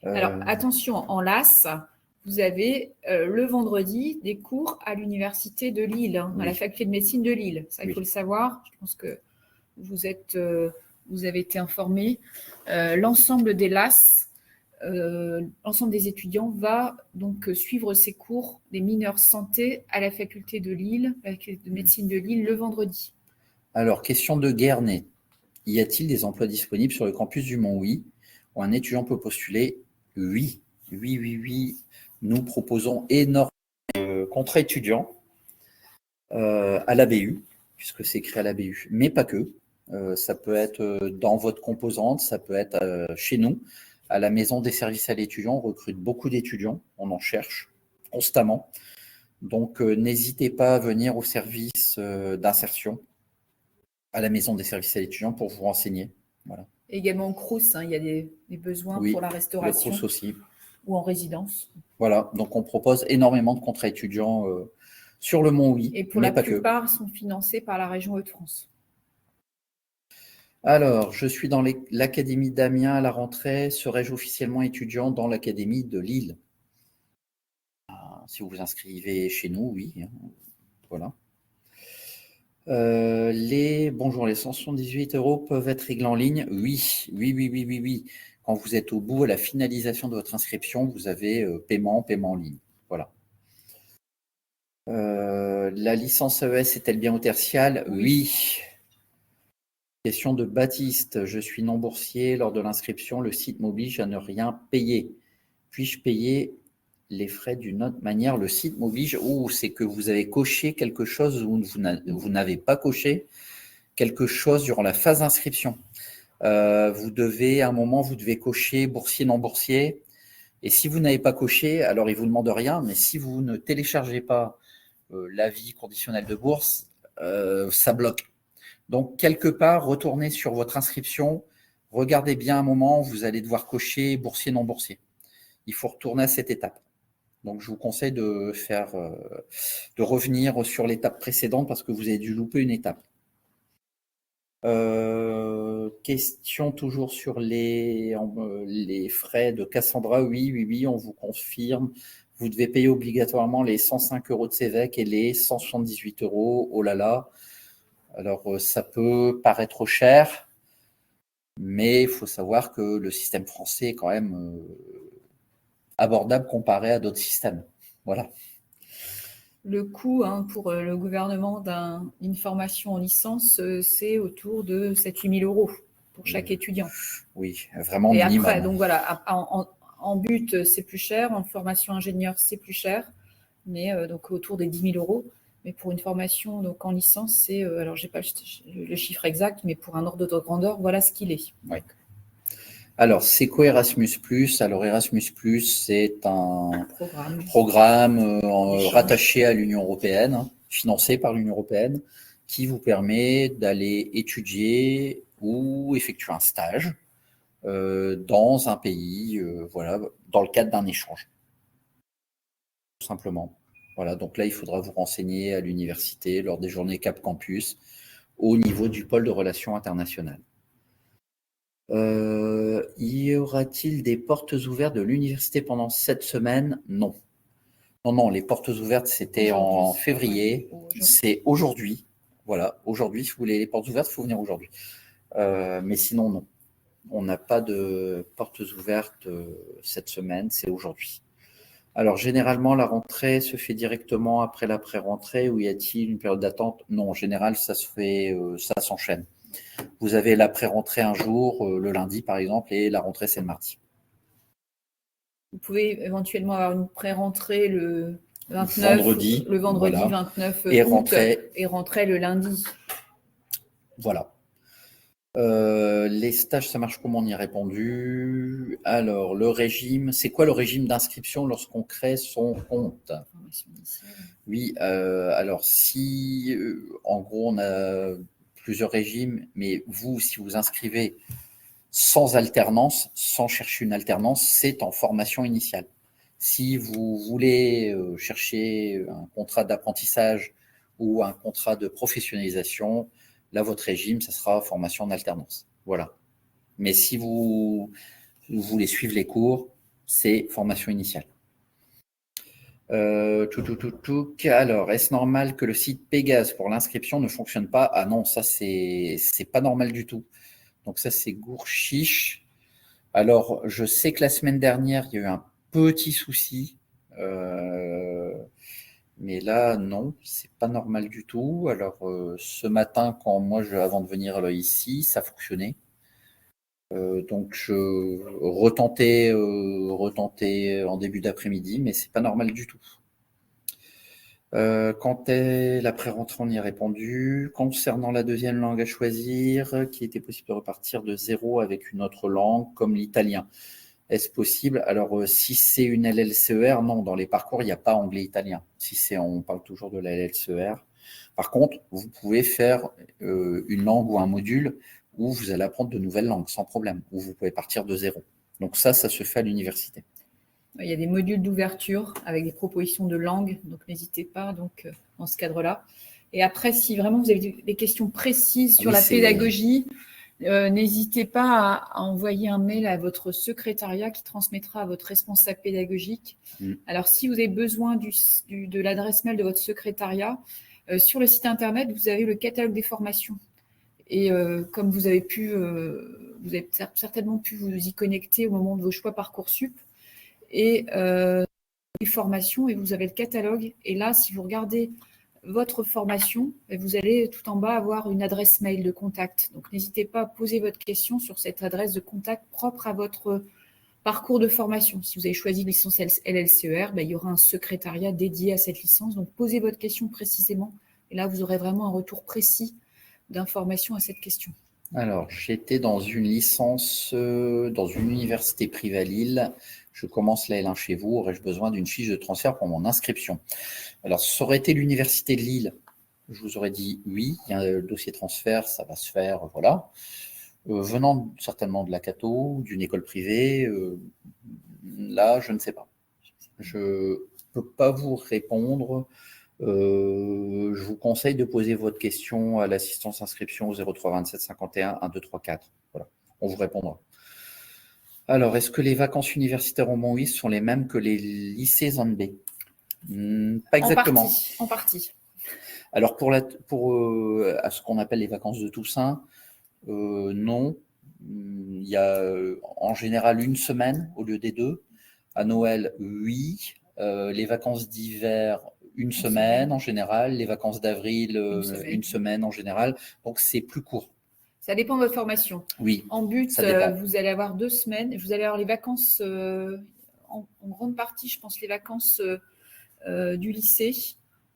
Alors, attention, en LAS, vous avez le vendredi des cours à l'université de Lille, à la faculté de médecine de Lille. Ça, il faut le savoir. Je pense que vous avez été informés. L'ensemble des LAS, l'ensemble des étudiants va donc suivre ces cours des mineurs santé à la faculté de Lille, la faculté de médecine de Lille, le vendredi. Alors, question de Guernet. Y a-t-il des emplois disponibles sur le campus du Mont-Huy où un étudiant peut postuler? Oui. Nous proposons énormément de contrats étudiants à l'ABU, puisque c'est créé à l'ABU, mais pas que. Ça peut être dans votre composante, ça peut être chez nous. À la maison des services à l'étudiant, on recrute beaucoup d'étudiants, on en cherche constamment. Donc, n'hésitez pas à venir au service d'insertion à la maison des services à l'étudiant pour vous renseigner. Voilà. Également au Crous, il y a des besoins pour la restauration. Le Crous aussi. Ou en résidence. Voilà, donc on propose énormément de contrats étudiants sur le Mont-Huy. Et pour la plupart, sont financés par la région Hauts-de-France. Alors, je suis dans l'académie d'Amiens à la rentrée. Serais-je officiellement étudiant dans l'académie de Lille? Si vous vous inscrivez chez nous, oui. Voilà. Bonjour, les 178 € peuvent être réglés en ligne? Oui. Quand vous êtes au bout, à la finalisation de votre inscription, vous avez paiement en ligne. Voilà. La licence AES est-elle bien au tertial? Oui. Question de Baptiste. Je suis non boursier. Lors de l'inscription, le site m'oblige à ne rien payer. Puis-je payer les frais d'une autre manière? Le site m'oblige. C'est que vous avez coché quelque chose ou vous n'avez pas coché quelque chose durant la phase d'inscription. Vous devez cocher boursier, non boursier. Et si vous n'avez pas coché, alors il ne vous demande rien. Mais si vous ne téléchargez pas l'avis conditionnel de bourse, ça bloque. Donc, quelque part, retournez sur votre inscription. Regardez bien un moment, vous allez devoir cocher boursier, non boursier. Il faut retourner à cette étape. Donc, je vous conseille de revenir sur l'étape précédente parce que vous avez dû louper une étape. Question toujours sur les frais de Cassandra. Oui, on vous confirme. Vous devez payer obligatoirement les 105 € de CEVEC et les 178 €. Oh là là. Alors, ça peut paraître cher, mais il faut savoir que le système français est quand même abordable comparé à d'autres systèmes. Voilà. Le coût pour le gouvernement d'une formation en licence, c'est autour de 7 000 € pour chaque étudiant. Oui, vraiment et minimum. Après, donc voilà, en but, c'est plus cher. En formation ingénieur, c'est plus cher, mais donc autour des 10 000 €. Mais pour une formation donc en licence, c'est, alors je n'ai pas le chiffre exact, mais pour un ordre de grandeur, voilà ce qu'il est. Oui. Alors, c'est quoi Erasmus+? Alors, Erasmus+, c'est un programme rattaché à l'Union européenne, financé par l'Union européenne, qui vous permet d'aller étudier ou effectuer un stage dans un pays, voilà, dans le cadre d'un échange. Tout simplement. Voilà, donc là, il faudra vous renseigner à l'université lors des journées Cap Campus au niveau du pôle de relations internationales. Y aura-t-il des portes ouvertes de l'université pendant cette semaine? Non. Non, les portes ouvertes, c'était en février. C'est aujourd'hui. Voilà, aujourd'hui, si vous voulez les portes ouvertes, il faut venir aujourd'hui. Mais sinon, non. On n'a pas de portes ouvertes cette semaine, c'est aujourd'hui. Alors, généralement, la rentrée se fait directement après la pré-rentrée ou y a-t-il une période d'attente? Non, en général, ça se fait, ça s'enchaîne. Vous avez la pré-rentrée un jour, le lundi par exemple, et la rentrée c'est le mardi. Vous pouvez éventuellement avoir une pré-rentrée le 29, le vendredi voilà. 29 et août et rentrer le lundi. Voilà. Les stages, ça marche comment? On y a répondu. Alors, le régime, c'est quoi le régime d'inscription lorsqu'on crée son compte? Oui, alors si, en gros, on a plusieurs régimes, mais vous, si vous inscrivez sans alternance, sans chercher une alternance, c'est en formation initiale. Si vous voulez chercher un contrat d'apprentissage ou un contrat de professionnalisation, là, votre régime, ça sera formation en alternance. Voilà. Mais si vous voulez suivre les cours, c'est formation initiale. Alors, est-ce normal que le site Pégase pour l'inscription ne fonctionne pas? Ah non, ça, c'est pas normal du tout. Donc ça, c'est Gourchiche. Alors, je sais que la semaine dernière, il y a eu un petit souci. Mais là, non, c'est pas normal du tout. Alors, ce matin, avant de venir ici, ça fonctionnait. Donc, je retentais en début d'après-midi, mais c'est pas normal du tout. Quand est la pré-rentrée, on y a répondu. Concernant la deuxième langue à choisir, qu'il était possible de repartir de zéro avec une autre langue, comme l'italien. Est-ce possible? Alors, si c'est une LLCER, non, dans les parcours, il n'y a pas anglais-italien. On parle toujours de la LLCER. Par contre, vous pouvez faire une langue ou un module où vous allez apprendre de nouvelles langues sans problème, où vous pouvez partir de zéro. Donc ça se fait à l'université. Il y a des modules d'ouverture avec des propositions de langue, donc n'hésitez pas dans ce cadre-là. Et après, si vraiment vous avez des questions précises sur la pédagogie, n'hésitez pas à envoyer un mail à votre secrétariat qui transmettra à votre responsable pédagogique. Alors, si vous avez besoin de l'adresse mail de votre secrétariat, sur le site internet, vous avez le catalogue des formations. Et comme vous avez certainement pu vous y connecter au moment de vos choix Parcoursup, et les formations, et vous avez le catalogue. Et là, si vous regardez votre formation, vous allez tout en bas avoir une adresse mail de contact. Donc, n'hésitez pas à poser votre question sur cette adresse de contact propre à votre parcours de formation. Si vous avez choisi une licence LLCER, il y aura un secrétariat dédié à cette licence. Donc, posez votre question précisément. Et là, vous aurez vraiment un retour précis d'information à cette question. Alors, j'étais dans une licence, dans une université privée à Lille. Je commence la L1 chez vous. Aurais-je besoin d'une fiche de transfert pour mon inscription? Alors, ça aurait été l'université de Lille. Je vous aurais dit oui, il y a un dossier transfert, ça va se faire, voilà. Venant certainement de la Cato, d'une école privée, là, je ne sais pas. Je ne peux pas vous répondre. Je vous conseille de poser votre question à l'assistance inscription au 03 27 51 1234. Voilà, on vous répondra. Alors, est-ce que les vacances universitaires au Mont-Huys sont les mêmes que les lycées ZANB? Pas exactement. En partie. Alors, pour à ce qu'on appelle les vacances de Toussaint, non. Il y a en général une semaine au lieu des 2. À Noël, oui. Les vacances d'hiver, une semaine en général. Les vacances d'avril, une semaine en général. Donc, c'est plus court. Ça dépend de votre formation. Oui. En but, vous allez avoir 2 semaines. Vous allez avoir les vacances, en grande partie, je pense, les vacances du lycée.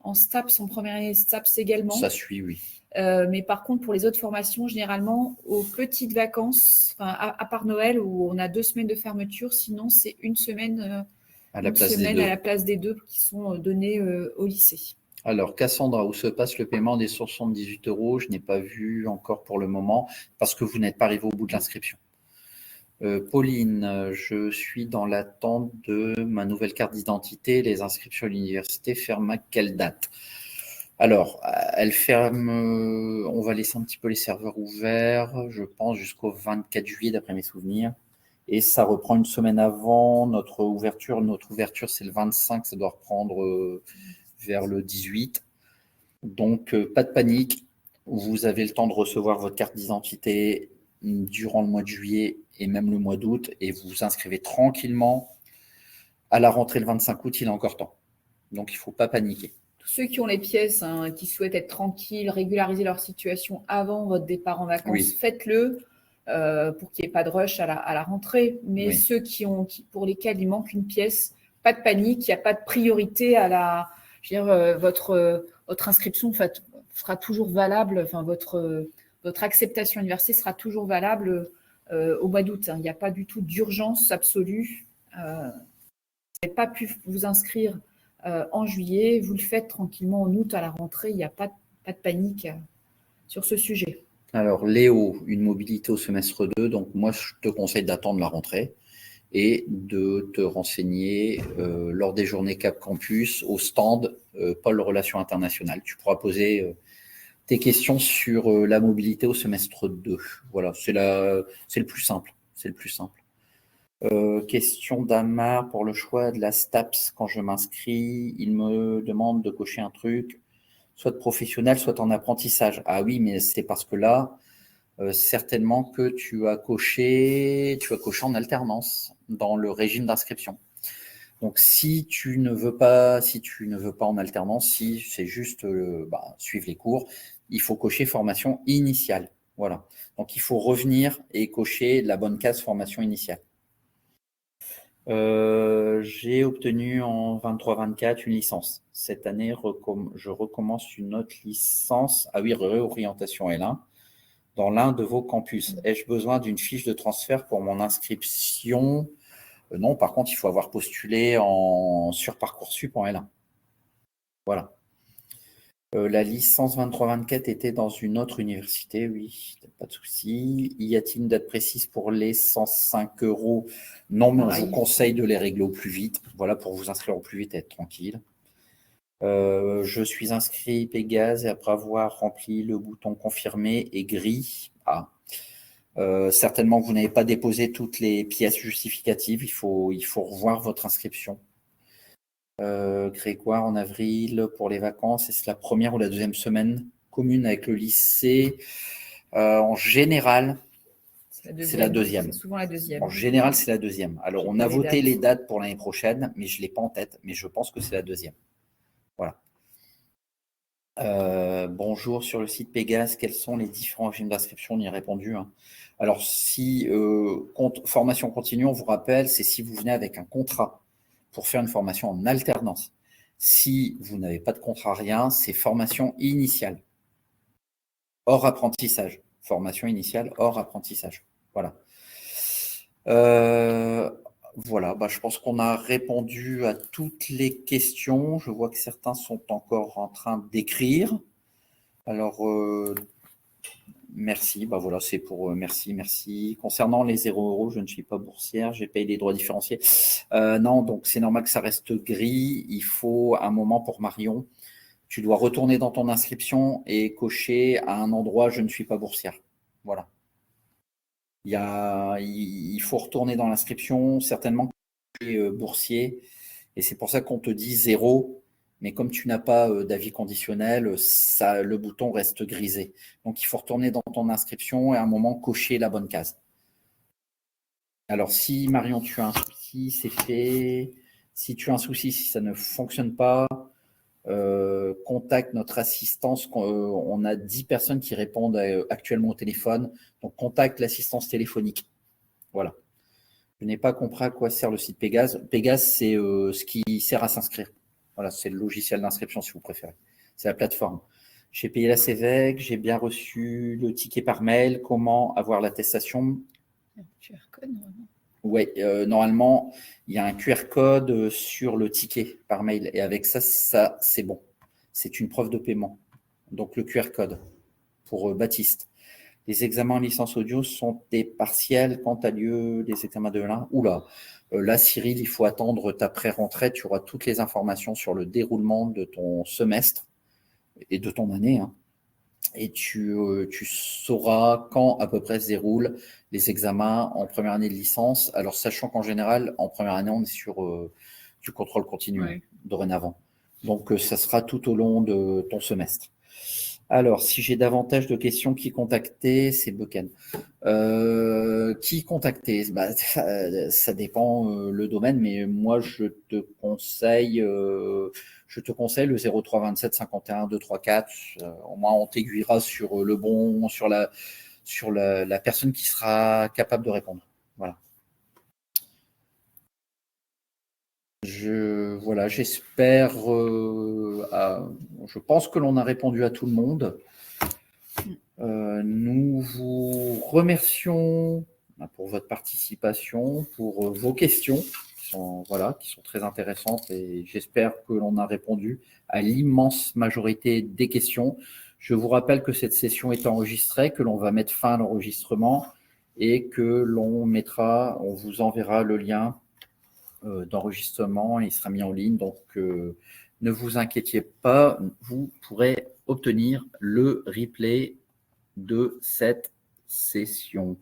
en STAPS, en première année STAPS également. Ça suit, oui. Mais par contre, pour les autres formations, généralement, aux petites vacances, à part Noël, où on a 2 semaines de fermeture, sinon c'est une semaine, À la place des deux qui sont données au lycée. Alors, Cassandra, où se passe le paiement des 78 €? Je n'ai pas vu encore pour le moment parce que vous n'êtes pas arrivé au bout de l'inscription. Pauline, je suis dans l'attente de ma nouvelle carte d'identité. Les inscriptions à l'université ferment à quelle date? Alors, elle ferme, on va laisser un petit peu les serveurs ouverts, je pense, jusqu'au 24 juillet, d'après mes souvenirs. Et ça reprend une semaine avant notre ouverture. Notre ouverture, c'est le 25, ça doit reprendre vers le 18. Donc, pas de panique. Vous avez le temps de recevoir votre carte d'identité durant le mois de juillet et même le mois d'août, et vous vous inscrivez tranquillement. À la rentrée le 25 août, il est encore temps. Donc, il ne faut pas paniquer. Tous ceux qui ont les pièces, qui souhaitent être tranquilles, régulariser leur situation avant votre départ en vacances, Oui. Faites-le pour qu'il n'y ait pas de rush à la rentrée. Mais Oui. ceux pour lesquels il manque une pièce, pas de panique, il n'y a pas de priorité à la… Je veux dire, votre inscription sera toujours valable, enfin votre acceptation à l'université sera toujours valable au mois d'août. Il n'y a pas du tout d'urgence absolue. Vous n'avez pas pu vous inscrire en juillet, vous le faites tranquillement en août à la rentrée, il n'y a pas de panique sur ce sujet. Alors, Léo, une mobilité au semestre 2, donc moi je te conseille d'attendre la rentrée et de te renseigner lors des journées Cap Campus au stand Pôle Relations Internationales. Tu pourras poser tes questions sur la mobilité au semestre 2. Voilà, c'est le plus simple. C'est le plus simple. Question d'Amar pour le choix de la STAPS. Quand je m'inscris, il me demande de cocher un truc, soit de professionnel, soit en apprentissage. Ah oui, mais c'est parce que là, certainement que tu as coché en alternance dans le régime d'inscription. Donc, si tu ne veux pas en alternance, si c'est juste suivre les cours, il faut cocher formation initiale. Voilà. Donc, il faut revenir et cocher la bonne case formation initiale. J'ai obtenu en 23-24 une licence. Cette année, je recommence une autre licence. Ah oui, réorientation L1 dans l'un de vos campus. Ai-je besoin d'une fiche de transfert pour mon inscription? Non, par contre, il faut avoir postulé sur Parcoursup en L1. Voilà. La licence 23-24 était dans une autre université, oui, pas de souci. Y a-t-il une date précise pour les 105 €? Non, mais on vous conseille de les régler au plus vite. Voilà, pour vous inscrire au plus vite et être tranquille. Je suis inscrit Pégase et après avoir rempli le bouton confirmer et gris. Certainement que vous n'avez pas déposé toutes les pièces justificatives. Il faut revoir votre inscription. Grégoire, en avril pour les vacances, est-ce la première ou la deuxième semaine commune avec le lycée? En général, c'est la deuxième. C'est souvent la deuxième. En général, c'est la deuxième. Alors, on a voté les dates pour l'année prochaine, mais je ne l'ai pas en tête, mais je pense que c'est la deuxième. Voilà. Bonjour, sur le site Pégase, quels sont les différents régimes d'inscription? On y a répondu. Alors, si formation continue, on vous rappelle, c'est si vous venez avec un contrat pour faire une formation en alternance. Si vous n'avez pas de contrat, rien, c'est formation initiale, hors apprentissage. Formation initiale, hors apprentissage. Voilà. Voilà, je pense qu'on a répondu à toutes les questions. Je vois que certains sont encore en train d'écrire. Alors, merci. Voilà, c'est pour merci. Concernant les 0 €, je ne suis pas boursière, j'ai payé les droits différenciés. Non, donc c'est normal que ça reste gris. Il faut un moment pour Marion. Tu dois retourner dans ton inscription et cocher à un endroit « Je ne suis pas boursière ». Voilà. Il faut retourner dans l'inscription, certainement que tu es boursier, et c'est pour ça qu'on te dit 0, mais comme tu n'as pas d'avis conditionnel, le bouton reste grisé. Donc, il faut retourner dans ton inscription et à un moment cocher la bonne case. Alors, si Marion, tu as un souci, c'est fait. Si tu as un souci, si ça ne fonctionne pas, contacte notre assistance. On a 10 personnes qui répondent actuellement au téléphone. Donc, contacte l'assistance téléphonique. Voilà. Je n'ai pas compris à quoi sert le site Pégase. Pégase, c'est ce qui sert à s'inscrire. Voilà, c'est le logiciel d'inscription si vous préférez. C'est la plateforme. J'ai payé la CEVEC, j'ai bien reçu le ticket par mail. Comment avoir l'attestation? QR code, normalement. Oui, normalement, il y a un QR code sur le ticket par mail. Et avec ça, c'est bon. C'est une preuve de paiement. Donc, le QR code pour Baptiste. Les examens en licence audio sont des partiels quand a lieu les examens de l'un. Oula, là, Cyril, il faut attendre ta pré-rentrée. Tu auras toutes les informations sur le déroulement de ton semestre et de ton année. Hein. Et tu sauras quand à peu près se déroulent les examens en première année de licence. Alors, sachant qu'en général, en première année, on est sur du contrôle continu dorénavant. Donc, ça sera tout au long de ton semestre. Alors, si j'ai davantage de questions, qui contacter? C'est Beken. Qui contacter? Ça dépend le domaine, mais moi, je te conseille le 03 27 51 234. Au moins, on t'aiguillera sur le bon, sur la personne qui sera capable de répondre. Voilà. J'espère. Je pense que l'on a répondu à tout le monde. Nous vous remercions pour votre participation, pour vos questions qui sont très intéressantes et j'espère que l'on a répondu à l'immense majorité des questions. Je vous rappelle que cette session est enregistrée, que l'on va mettre fin à l'enregistrement et que on vous enverra le lien d'enregistrement, il sera mis en ligne, donc ne vous inquiétez pas, vous pourrez obtenir le replay de cette session.